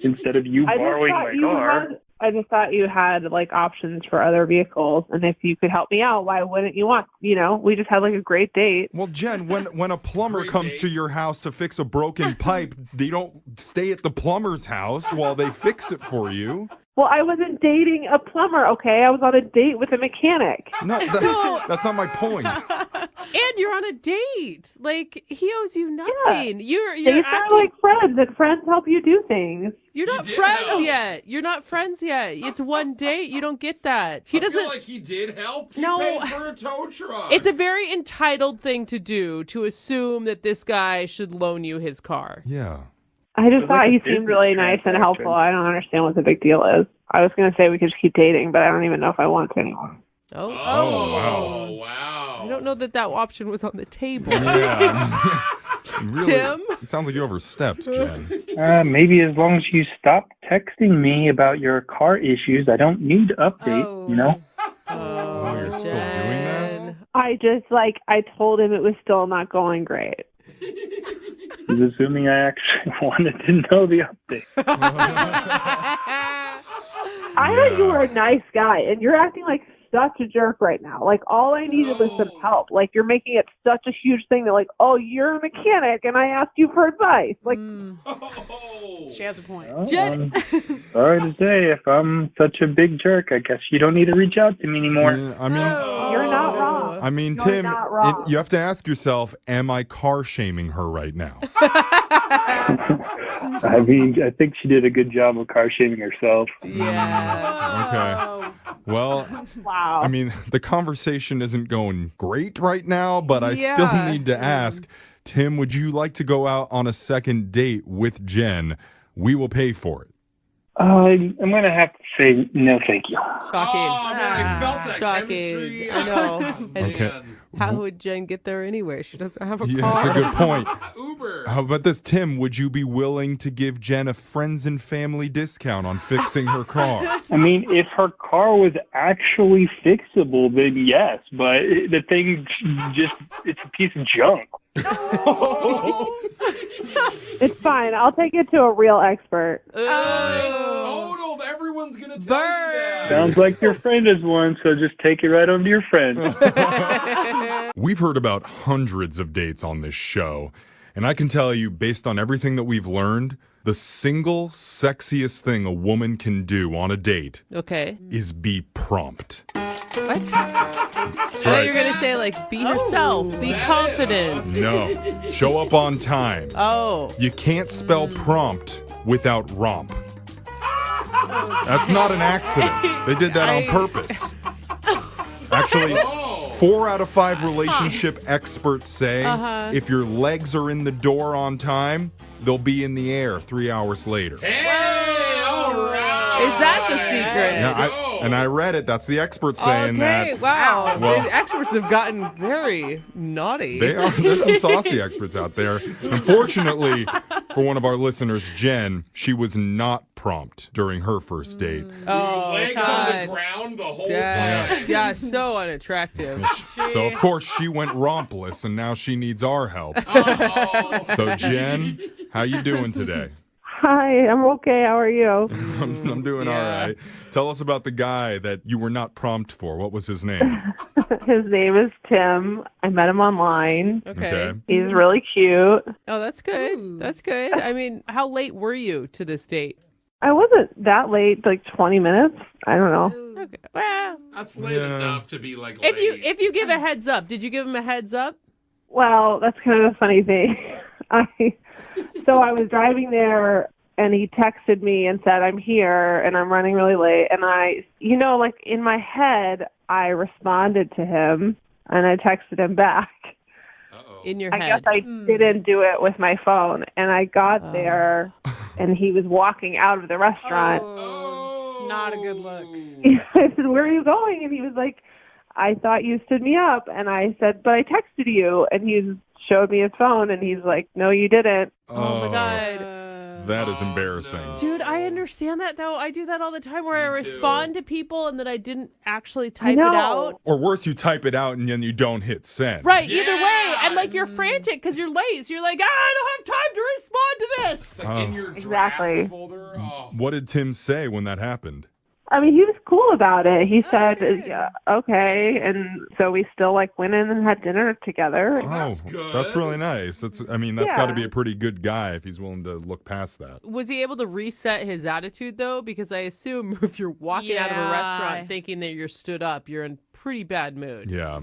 instead of you borrowing my car. I just thought you had, like, options for other vehicles, and if you could help me out, why wouldn't you want, you know, we just had, like, a great date. Well, Jen, when a plumber comes to your house to fix a broken pipe, they don't stay at the plumber's house while they fix it for you. Well, I wasn't dating a plumber, okay? I was on a date with a mechanic. No, that's not my point. And you're on a date. Like, he owes you nothing. You're Dates are like friends, and friends help you do things. You're not friends yet. You're not friends yet. It's one date. You don't get that. He doesn't. I feel like he did help. He No. paid for a tow truck. It's a very entitled thing to do to assume that this guy should loan you his car. Yeah. I just thought he seemed really nice and helpful. I don't understand what the big deal is. I was going to say we could just keep dating, but I don't even know if I want to anymore. Oh, wow. I don't know that option was on the table. Yeah. Really, Tim? It sounds like you overstepped, Jen. Maybe as long as you stop texting me about your car issues, I don't need to update, you know? Oh, you're still doing that? I just, like, I told him it was still not going great. He's assuming I actually wanted to know the update. I thought you were a nice guy, and you're acting like such a jerk right now. Like, all I needed was some help. Like, you're making it such a huge thing that, like, oh, you're a mechanic, and I asked you for advice. Like, She has a point. Well, sorry to say, if I'm such a big jerk, I guess you don't need to reach out to me anymore. Yeah, I mean, you're not wrong. I mean, You're Tim, not wrong. you have to ask yourself, am I car shaming her right now? I mean, I think she did a good job of car shaming herself. Yeah. Okay. Well, wow. I mean, the conversation isn't going great right now, but I still Yeah. need to ask, Tim, would you like to go out on a second date with Jen? We will pay for it. I'm going to have to say no, thank you. Shocking. Oh, man, I felt that Shocking. chemistry. I know. And Okay. how would Jen get there anyway? She doesn't have a car. Yeah, that's a good point. Uber. How about this, Tim? Would you be willing to give Jen a friends and family discount on fixing her car? I mean, if her car was actually fixable, then yes, but the thing it's a piece of junk. It's fine. I'll take it to a real expert. Totaled. Everyone's going to tell you that. Sounds like your friend is one, so just take it right on to your friend. We've heard about hundreds of dates on this show, and I can tell you, based on everything that we've learned, the single sexiest thing a woman can do on a date Okay. is be prompt. What? So right. you're going to say, like, be yourself, be confident. No. Show up on time. Oh. You can't spell prompt without romp. That's not an accident. They did that on purpose. Actually, 4 out of 5 relationship experts say if your legs are in the door on time, they'll be in the air 3 hours later. Hey, all right. Is that the secret? Yeah, I read it. That's the experts saying that. Okay, wow. Well, the experts have gotten very naughty. There's some saucy experts out there. Unfortunately, for one of our listeners, Jen, she was not prompt during her first date. Oh, Legs God. on the ground the whole Yeah, time. yeah, so unattractive. So, of course, she went rompless, and now she needs our help. Oh. So, Jen, how you doing today? Hi, I'm okay. How are you? I'm doing all right. Tell us about the guy that you were not prompt for. What was his name? His name is Tim. I met him online. Okay. He's really cute. Oh, that's good. That's good. I mean, how late were you to this date? I wasn't that late, like 20 minutes. I don't know. Okay. Well, That's late enough to be like late. if you give a heads up, did you give him a heads up? Well, that's kind of a funny thing. So I was driving there and he texted me and said, I'm here and I'm running really late. And like in my head, I responded to him and I texted him back. In your I head. guess I didn't do it with my phone. And I got there and he was walking out of the restaurant. It's not a good look. I said, where are you going? And he was like, I thought you stood me up. And I said, but I texted you. And he showed me his phone and he's like, no, you didn't. Oh my God. That is embarrassing. Dude, I understand that though. I do that all the time where I respond to people and then I didn't actually type it out. Or worse, you type it out and then you don't hit send. Right, either way. And like you're frantic because you're late. So you're like, I don't have time to respond to this. It's like in your draft folder. Oh. What did Tim say when that happened? I mean, he was cool about it. He said, yeah, okay. And so we still like went in and had dinner together. That's really nice. That's got to be a pretty good guy if he's willing to look past that. Was he able to reset his attitude though? Because I assume if you're walking out of a restaurant thinking that you're stood up, you're in pretty bad mood. Yeah.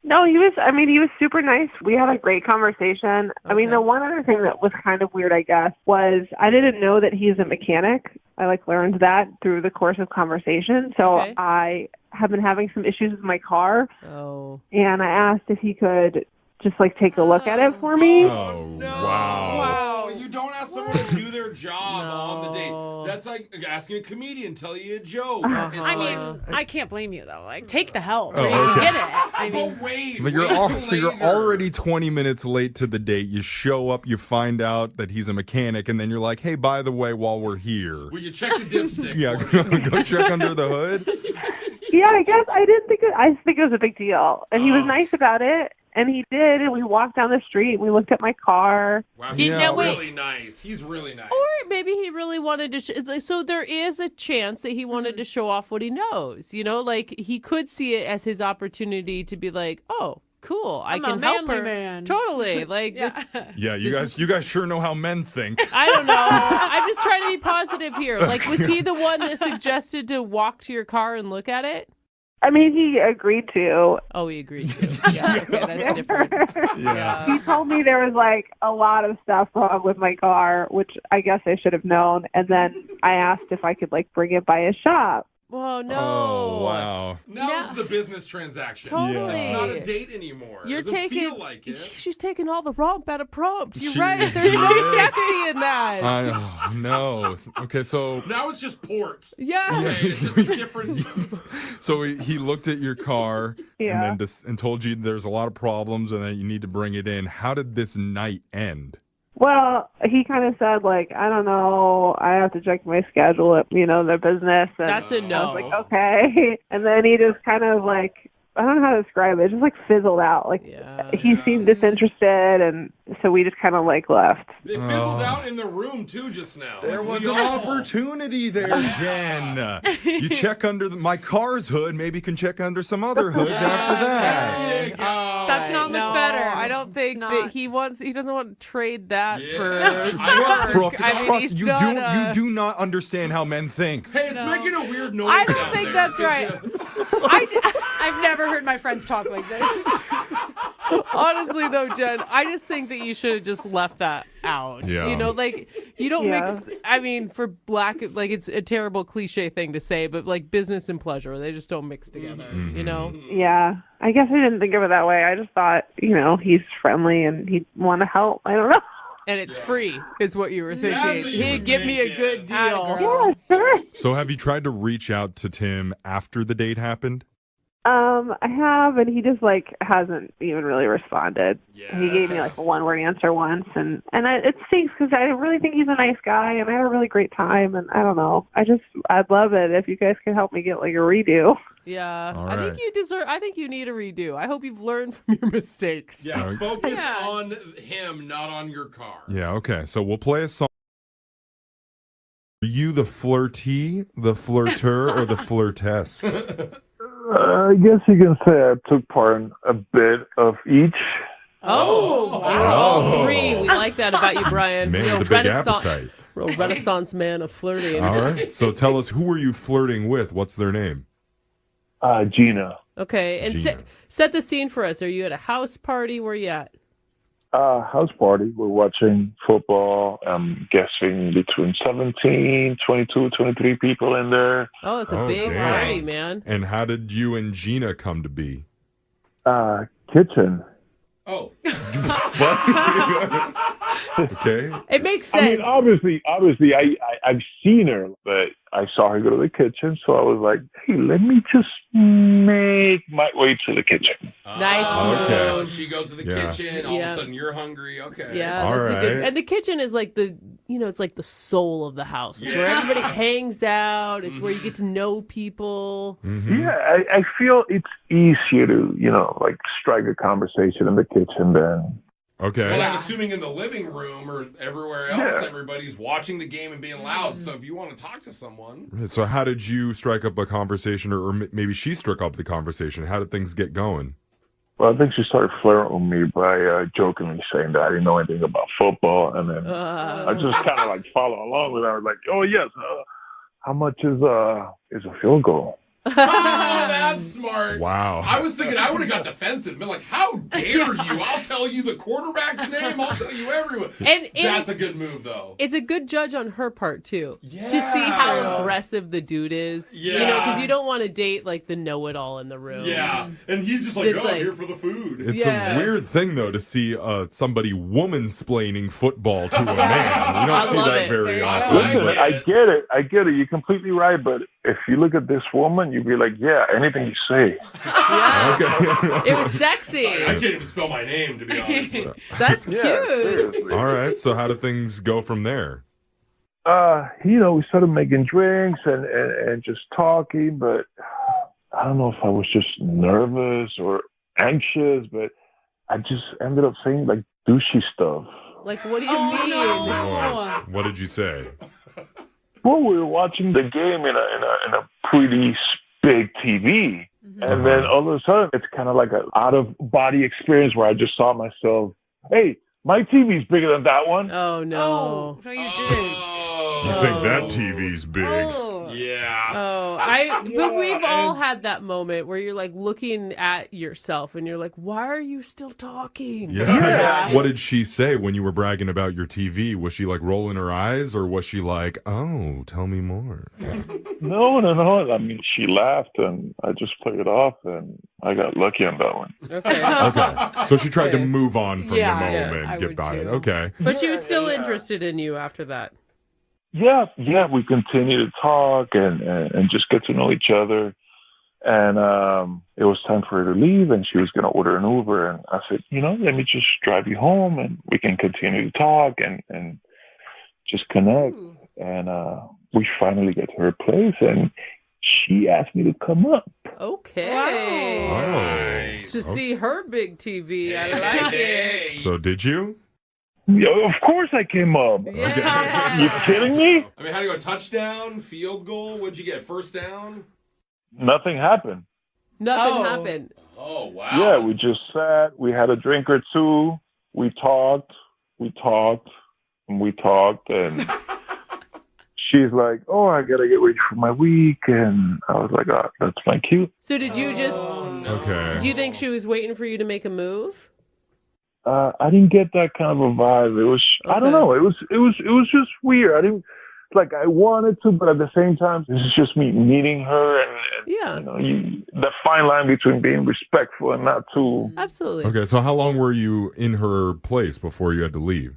No, he was super nice. We had a great conversation. I mean, the one other thing that was kind of weird, I guess, was I didn't know that he's a mechanic. I learned that through the course of conversation. So I have been having some issues with my car. Oh. And I asked if he could just take a look at it for me. Oh, Wow. You don't ask someone to do their job on the date. That's like asking a comedian to tell you a joke. I mean, I can't blame you though. Take the help. Oh, You okay. get it. I mean, But you're already 20 minutes late to the date. You show up, you find out that he's a mechanic, and then you're like, hey, by the way, while we're here. Will you check the dipstick? Yeah, go check under the hood. Yeah, I guess I think it was a big deal. And he was nice about it. And he did, and we walked down the street, and we looked at my car. Wow, he's really nice. He's really nice. Or maybe he really wanted to so there is a chance that he wanted to show off what he knows. He could see it as his opportunity to be like, oh, cool, I can help her. Man. Totally. This. Yeah, you guys sure know how men think. I don't know. I'm just trying to be positive here. Was he the one that suggested to walk to your car and look at it? I mean, he agreed to. Oh, he agreed to. Yeah, okay, that's different. Yeah. He told me there was a lot of stuff wrong with my car, which I guess I should have known. And then I asked if I could bring it by his shop. Oh, no. Oh, wow. Now this is a business transaction. Totally. It's not a date anymore. You're it doesn't taking. feel like it. She's taking all the romp out of prompt. You're She right. There's no is. sexy in that. I know. Okay, so Now it's just port. Yeah. Okay, it's just a different. so he looked at your car Yeah. and then and told you there's a lot of problems and that you need to bring it in. How did this night end? Well, he kind of said, I don't know, I have to check my schedule at, their business. And That's a no. I was like, okay. And then he just kind of I don't know how to describe it. It just fizzled out. He seemed disinterested, and so we just kind of left. They fizzled out in the room too just now. There was an opportunity there, Jen. You check under my car's hood. Maybe you can check under some other hoods after that. that's not much better. I don't think that he doesn't want to trade that for Brooke, work. I mean, trust he's you not do not understand how men think. Hey, it's making a weird noise. I don't down think there. that's right. I've never heard my friends talk like this. Honestly, though, Jen, I just think that you should have just left that out. Yeah. You know, like, you don't Yeah. mix, I mean, for black, like, it's a terrible cliche thing to say, but like business and pleasure, they just don't mix together, you know? Yeah. I guess I didn't think of it that way. I just thought, he's friendly and he'd want to help. I don't know. And it's free, is what you were thinking. what you He'd were give me a good deal. Yeah, sure. So have you tried to reach out to Tim after the date happened? I have, and he just hasn't even really responded. Yeah. He gave me a one-word answer once, and it stinks because I really think he's a nice guy, and I had a really great time, and I don't know. I'd love it if you guys could help me get a redo. Yeah. All I think right. I think you need a redo. I hope you've learned from your mistakes. Yeah, focus on him, not on your car. Yeah, okay. So we'll play a song. Are you the flirtee, the flirter, or the flirtest? I guess you can say I took part in a bit of each. Oh, all three. We like that about you, Brian. Man with a big appetite. Real renaissance man of flirting. All right. So tell us, who were you flirting with? What's their name? Gina. Okay, and Gina. set the scene for us. Are you at a house party? Where you at? House party. We're watching football. I'm guessing between 17, 22, 23 people in there. Oh, it's a Oh, big damn. party, man. And how did you and Gina come to be? Kitchen. Oh. Okay. It makes I mean, sense. obviously, I've seen her, but I saw her go to the kitchen, so I was like, hey, let me just make my way to the kitchen. Nice Okay. move. She goes to the Yeah. kitchen. All of Yeah. a sudden, you're hungry. Okay. Yeah, All that's a good. right. And the kitchen is like it's like the soul of the house. It's where Yeah. everybody hangs out. It's where you get to know people. Mhm. Yeah, I feel it's easier to, strike a conversation in the kitchen than. Okay. Well, I'm assuming in the living room or everywhere else, Yeah. everybody's watching the game and being loud. So if you want to talk to someone, So how did you strike up a conversation, or maybe she struck up the conversation? How did things get going? Well, I think she started flirting with me by jokingly saying that I didn't know anything about football, and then I just kind of follow along with her. I was like, "Oh yes, how much is a field goal?" oh, that's smart. Wow. I was thinking I would have got defensive and been like, how dare you? I'll tell you the quarterback's name. I'll tell you everyone. And That's a it's- good move, though. It's a good judge on her part too, to see Yeah. how aggressive the dude is. Yeah. You know, because you don't want to date the know-it-all in the room. Yeah. And he's just like, It's I'm here for the food. It's Yeah. a weird thing, though, to see somebody woman-splaining football to a man. You don't I see love that it. very There you often. go. Listen, but- I get it. You're completely right. But if you look at this woman, you'd be like, yeah, anything you say. Yeah. Okay. It was sexy. I can't even spell my name, to be honest. That's Yeah, cute. seriously. All right. So how did things go from there? We started making drinks and just talking, but I don't know if I was just nervous or anxious, but I just ended up saying douchey stuff. Like, what do you mean? What did you say? Well, we were watching the game in a pretty big TV, and then all of a sudden, it's kind of like an out-of-body experience where I just saw myself, hey, my TV's bigger than that one. Oh, no. No, you didn't. You think that TV's big? Yeah. But we've all had that moment where you're looking at yourself and you're like, why are you still talking? Yeah. What did she say when you were bragging about your TV? Was she rolling her eyes, or was she like, oh, tell me more? No. I mean, she laughed, and I just played it off, and I got lucky on that one. Okay. Okay. So she tried to move on from Yeah, the yeah, moment, I get would by it. too. Okay. But she was still interested in you after that. Yeah, we continued to talk and just get to know each other. And it was time for her to leave, and she was going to order an Uber. And I said, let me just drive you home, and we can continue to talk and just connect. Ooh. And we finally get to her place, and she asked me to come up. Okay. Oh. To see her big TV. I like it. So did you? Yeah, of course I came up. Yeah. You kidding me? I mean, how do you go? Touchdown, field goal? What'd you get? First down? Nothing happened. Nothing Oh. happened. Oh, wow. Yeah, we just sat. We had a drink or two. We talked, and we talked. And she's like, oh, I got to get ready for my week. And I was like, oh, that's my cue. So did you just... Oh, no. Okay. Do you think she was waiting for you to make a move? I didn't get that kind of a vibe. It was, I don't know. It was just weird. I didn't, like, I wanted to, but at the same time, this is just me meeting her, and you know, the fine line between being respectful and not too. Absolutely. Okay, so how long were you in her place before you had to leave?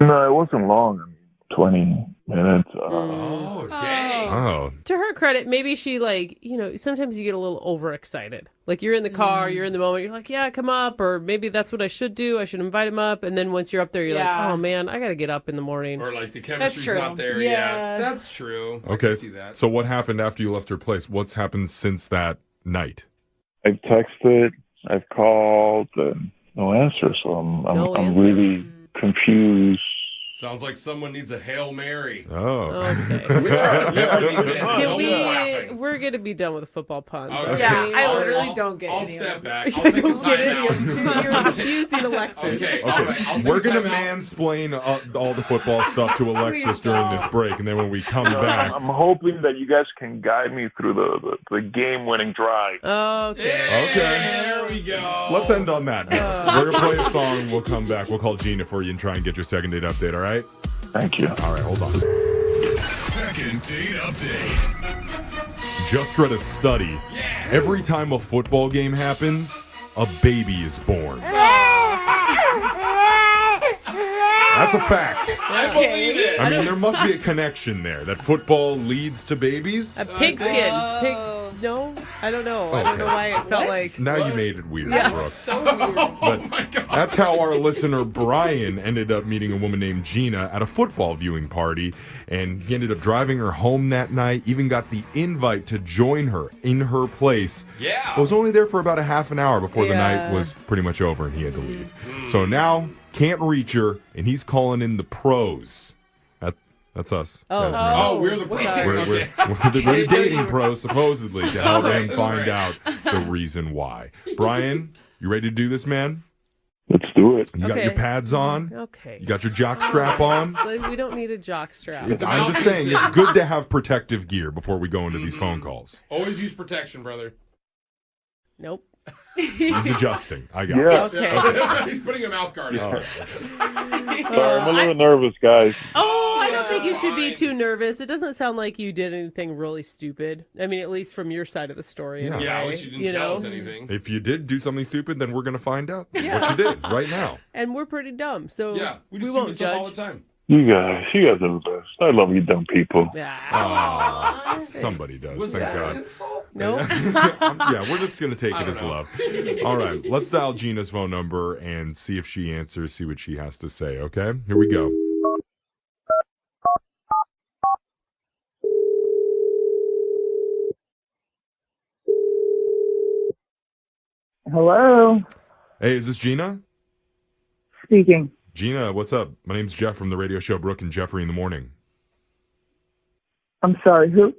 No, it wasn't long. I mean, 20 minutes. Oh, dang. Oh. To her credit, maybe she, like, you know, sometimes you get a little overexcited. Like, you're in the car, you're in the moment, you're like, yeah, come up, or maybe that's what I should do. I should invite him up. And then once you're up there, you're like, oh, man, I got to get up in the morning. Or, like, the chemistry's not there. Yeah, that's true. I Okay, can see that. so what happened after you left her place? What's happened since that night? I've texted, I've called, and no answer. So I'm really confused. Sounds like someone needs a Hail Mary. Oh. Okay. We're trying to live these in. Can No we? laughing. We're gonna be done with the football puns. Okay. Yeah, I I'll- literally I'll- don't get I'll any of step them. back. I'll take a Don't get any of timeout. them. You're confusing Alexis. Okay, all right. I'll take We're a going to timeout. mansplain all the football stuff to Alexis during this break, and then when we come No, back... I'm hoping that you guys can guide me through the game-winning drive. Okay. Okay. There we go. Let's end on that. We're going to play a song. We'll come back. We'll call Gina for you and try and get your second date update, all right? Thank you. All right, hold on. Second date update. Just read a study. Every time a football game happens, a baby is born. That's a fact. I believe it. I mean, there must be a connection there, that football leads to babies. A pigskin. No, I don't know. I don't know why it felt like. Now you made it weird, Yeah, Brooke. so weird. But that's how our listener Brian ended up meeting a woman named Gina at a football viewing party, and he ended up driving her home that night, even got the invite to join her in her place. Yeah. I was only there for about a half an hour before the Yeah. night was pretty much over and he had to leave. So now, can't reach her, and he's calling in the pros. That's us. Oh. That's Oh, we're the pros. Sorry. we're the dating pros, supposedly, to help him find out the reason why. Brian, you ready to do this, man? Let's do it. You got Okay. your pads on? Okay. You got your jock strap on? Like, we don't need a jock strap. I'm just saying, it's good to have protective gear before we go into these phone calls. Always use protection, brother. Nope. He's adjusting. I got Yeah. it. Okay. He's putting a mouth guard All on. right. Sorry, I'm a little nervous, guys. Oh, I don't think you should be too nervous. It doesn't sound like you did anything really stupid. I mean, at least from your side of the story. Yeah. Anyway, Yeah, at least you didn't tell us anything. If you did do something stupid, then we're going to find out what Yeah. you did right now. And we're pretty dumb, so Yeah, we just do won't this stuff all judge. the time. You guys are the best. I love you dumb people. Aw, somebody does. Was Thank that God. an insult? Nope. Yeah, we're just going to take I it as don't know. love. All right, let's dial Gina's phone number and see if she answers, see what she has to say, okay? Here we go. Hello, Hey, is this Gina? speaking. Gina, what's up? My name's Jeff from the radio show Brooke and Jeffrey in the Morning. I'm sorry, who?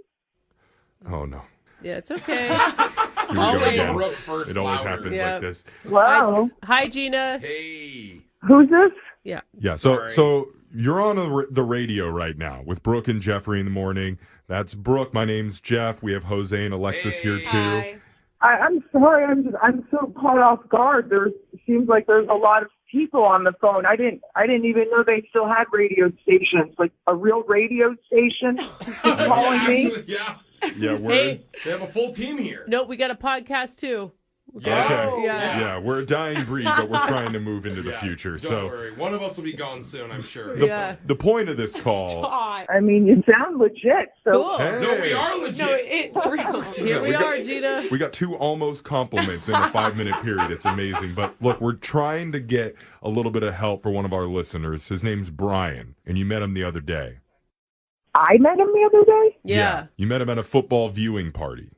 Oh, no. Yeah, it's okay. Here we go Always. again. Brooke first, It always louder. happens Yeah. like this. Hello, Hi, Gina. Hey. who's this? Yeah. Yeah, so Sorry. you're on the radio right now with Brooke and Jeffrey in the Morning. That's Brooke. My name's Jeff. We have Jose and Alexis here too. Hi. I'm sorry. I'm so caught off guard. Seems like there's a lot of people on the phone. I didn't even know they still had radio stations, like a real radio station. Calling me. Actually, yeah. Yeah, we're Hey, They have a full team here. nope, we got a podcast too. Yeah. okay. Yeah. Yeah, we're a dying breed, but we're trying to move into the Yeah, future. Don't So worry. One of us will be gone soon, I'm sure. Yeah. the point of this call. I mean, you sound legit. So Cool. Hey, No, we are legit. No, it's real. Here we are, Gina. we got 2 almost compliments in a 5-minute period. It's amazing. But look, we're trying to get a little bit of help for one of our listeners. His name's Brian, and you met him the other day. I met him the other day. Yeah. You met him at a football viewing party.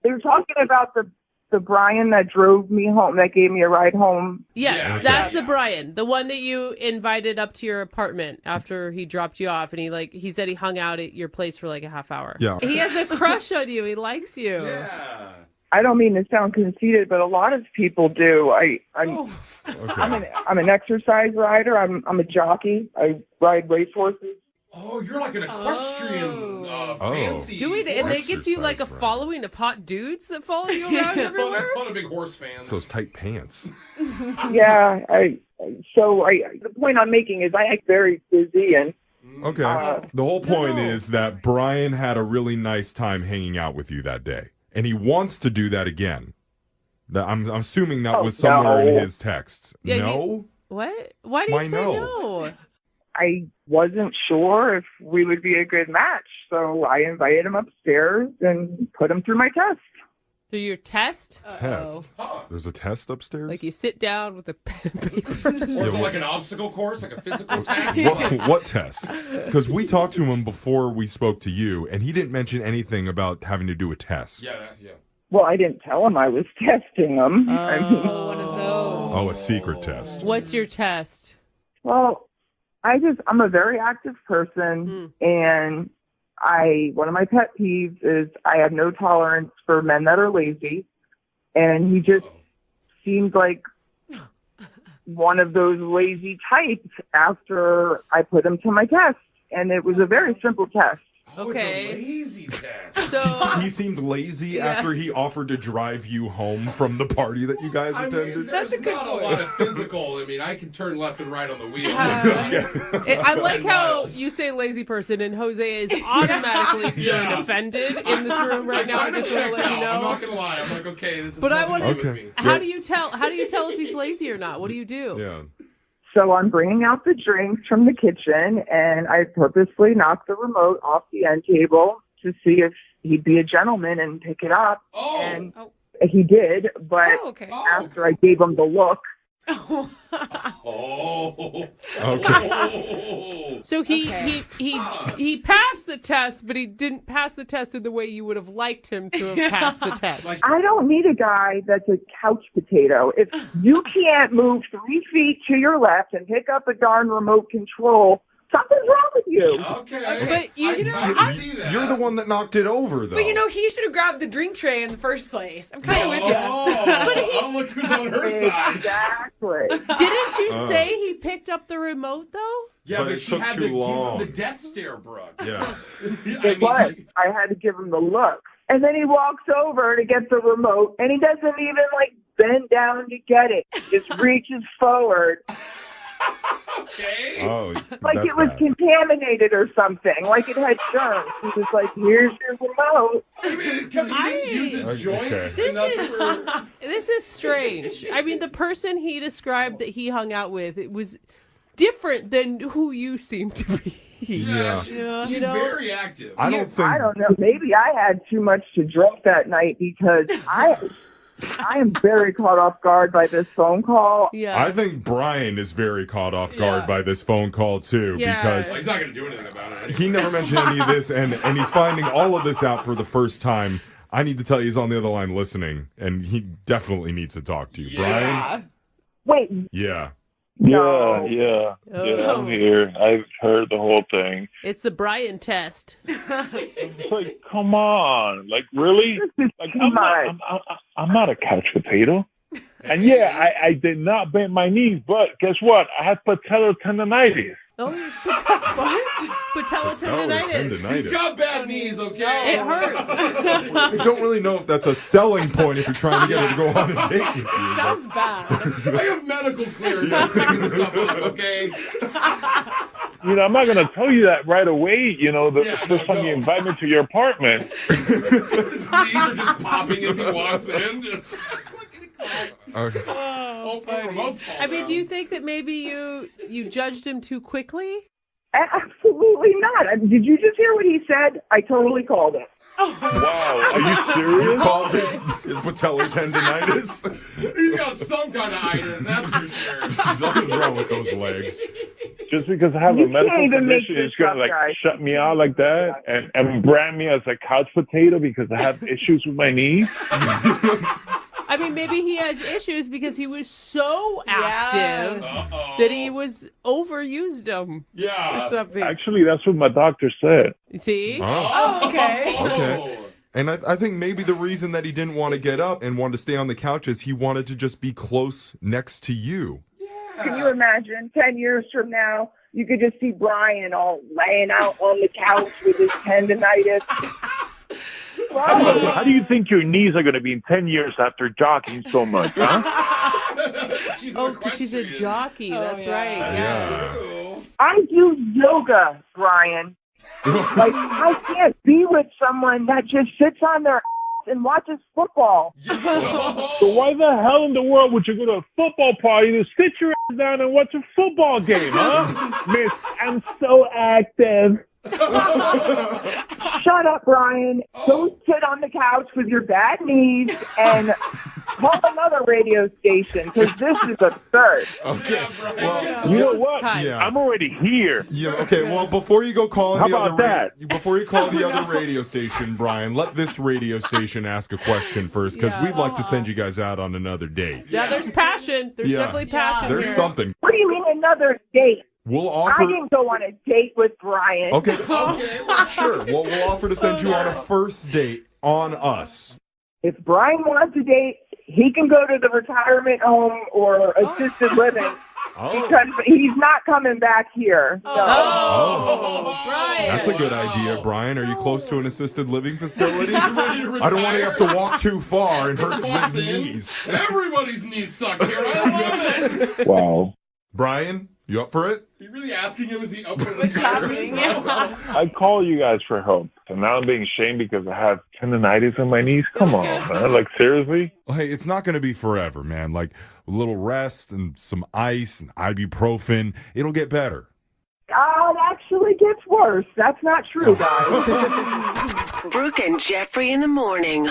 They were talking about the Brian that drove me home, that gave me a ride home. Yes, Yeah. that's the Brian, the one that you invited up to your apartment after he dropped you off, and he said he hung out at your place for like a half hour. Yeah. He has a crush on you. He likes you. Yeah. I don't mean to sound conceited, but a lot of people do. I'm Okay. I'm an exercise rider. I'm a jockey. I ride racehorses. Oh, you're like an equestrian fancy. Do it, and it gets you like a Exercise, following of hot dudes that follow you around everywhere. A lot of big horse fans. It's those tight pants. Yeah, the point I'm making is I act very busy and Okay. The whole point is that Brian had a really nice time hanging out with you that day, and he wants to do that again. I'm assuming that was somewhere in his texts. Yeah, no? What? Why do you say no? I wasn't sure if we would be a good match, so I invited him upstairs and put him through my test. Through your test? Test. There's a test upstairs? Like you sit down with a pen and paper. Or is it like an obstacle course, like a physical test? What test? Because we talked to him before we spoke to you, and he didn't mention anything about having to do a test. Yeah. Well, I didn't tell him I was testing him. One of those. Oh, a secret test. What's your test? Well, I'm a very active person, and one of my pet peeves is I have no tolerance for men that are lazy, and he just seemed like one of those lazy types after I put him to my test, and it was a very simple test. Okay. It's a lazy test. So He seemed lazy after he offered to drive you home from the party that you guys attended. There's not a lot of physical. I mean, I can turn left and right on the wheel. I like how you say lazy person, and Jose is automatically feeling offended in this room right now. I just want to let you know. I'm not gonna lie. I'm like, okay, this is. But I want to. Okay. How do you tell? How do you tell if he's lazy or not? What do you do? Yeah. So I'm bringing out the drinks from the kitchen, and I purposely knocked the remote off the end table to see if he'd be a gentleman and pick it up. And he did, but after I gave him the look. Okay. So he passed the test, but he didn't pass the test in the way you would have liked him to have passed the test. I don't need a guy that's a couch potato. If you can't move 3 feet to your left and pick up a darn remote control, something's wrong with you. Okay. But You're the one that knocked it over, though. But he should have grabbed the drink tray in the first place. I'm kind of with you. Oh, look who's on her side. Exactly. Didn't you say he picked up the remote though? Yeah, But but it she took had too to long. give him the death stare, Brooke. Yeah. I had to give him the look. And then he walks over to get the remote, and he doesn't even, bend down to get it. He just reaches forward. Okay. Oh, Like that's it was bad. contaminated or something. Like it had germs. He was like, here's your remote. I mean, he didn't use his joints. This is strange. I mean, the person he described that he hung out with, it was different than who you seem to be. Yeah, she's very active. I don't know. Maybe I had too much to drink that night because I am very caught off guard by this phone call. Yeah. I think Brian is very caught off guard by this phone call, too, because Well, he's not going to do anything about it. he never mentioned any of this, and he's finding all of this out for the first time. I need to tell you, he's on the other line listening, and he definitely needs to talk to you. Brian? Wait. Yeah. Yeah, yeah, I'm here. I've heard the whole thing. It's the Brian test. It's like, come on, like really? Like I'm not a couch potato. And yeah, I did not bend my knees, but guess what? I had patellar tendonitis. Oh, what? Patella tendonitis. He's got bad knees, okay? It hurts. I don't really know if that's a selling point if you're trying to get her to go on a date with you. Sounds bad. I have medical clearance for picking stuff up, okay? I'm not going to tell you that right away, the first time you invite me to your apartment. His knees are just popping as he walks in. Just... Okay. I mean, do you think that maybe you judged him too quickly? Absolutely not. Did you just hear what he said? I totally called it. Wow, are you serious? You called his patellar tendonitis? He's got some kind of itis, that's for sure. Something's wrong with those legs. Just because I have You a medical can't even make condition, this it's going to up, guys. shut me out like that and brand me as a couch potato because I have issues with my knees? I mean, maybe he has issues because he was so active that he was overused him. Yeah. Or something. Actually, that's what my doctor said. See? Oh. Okay. Okay. And I think maybe the reason that he didn't want to get up and wanted to stay on the couch is he wanted to just be close next to you. Can you imagine 10 years from now, you could just see Brian all laying out on the couch with his tendonitis. How do you think your knees are going to be in 10 years after jogging so much, huh? Because she's a jockey. That's right. Yeah. I do yoga, Brian. Like, I can't be with someone that just sits on their ass and watches football. So why the hell in the world would you go to a football party to sit your ass down and watch a football game, huh? Miss, I'm so active. Shut up, Brian. Go sit on the couch with your bad knees and call another radio station, because this is absurd. Okay. Well, You know what? Yeah. I'm already here. Yeah. Okay. Well, before you go calling How the about other that? before you call the other radio station, Brian, let this radio station ask a question first, because we'd like to send you guys out on another date. Yeah, there's passion. There's definitely passion. There's here. something. What do you mean another date? We'll offer. I didn't go on a date with Brian. Okay. Sure. Well, we'll offer to send you on a first date on us. If Brian wants a date, he can go to the retirement home or assisted living, because he's not coming back here. So. Brian. That's a good idea, Brian. Are you close to an assisted living facility? I don't want to have to walk too far and hurt his knees. Everybody's knees suck here. I love it. Wow. Brian, you up for it? Are you really asking him, is he up for What's happening? I call you guys for help, and now I'm being shamed because I have tendonitis in my knees. Come on, man. Like, seriously? Well, hey, it's not going to be forever, man. Like a little rest and some ice and ibuprofen, it'll get better. Oh, it actually gets worse. That's not true, guys. Brooke and Jeffrey in the morning.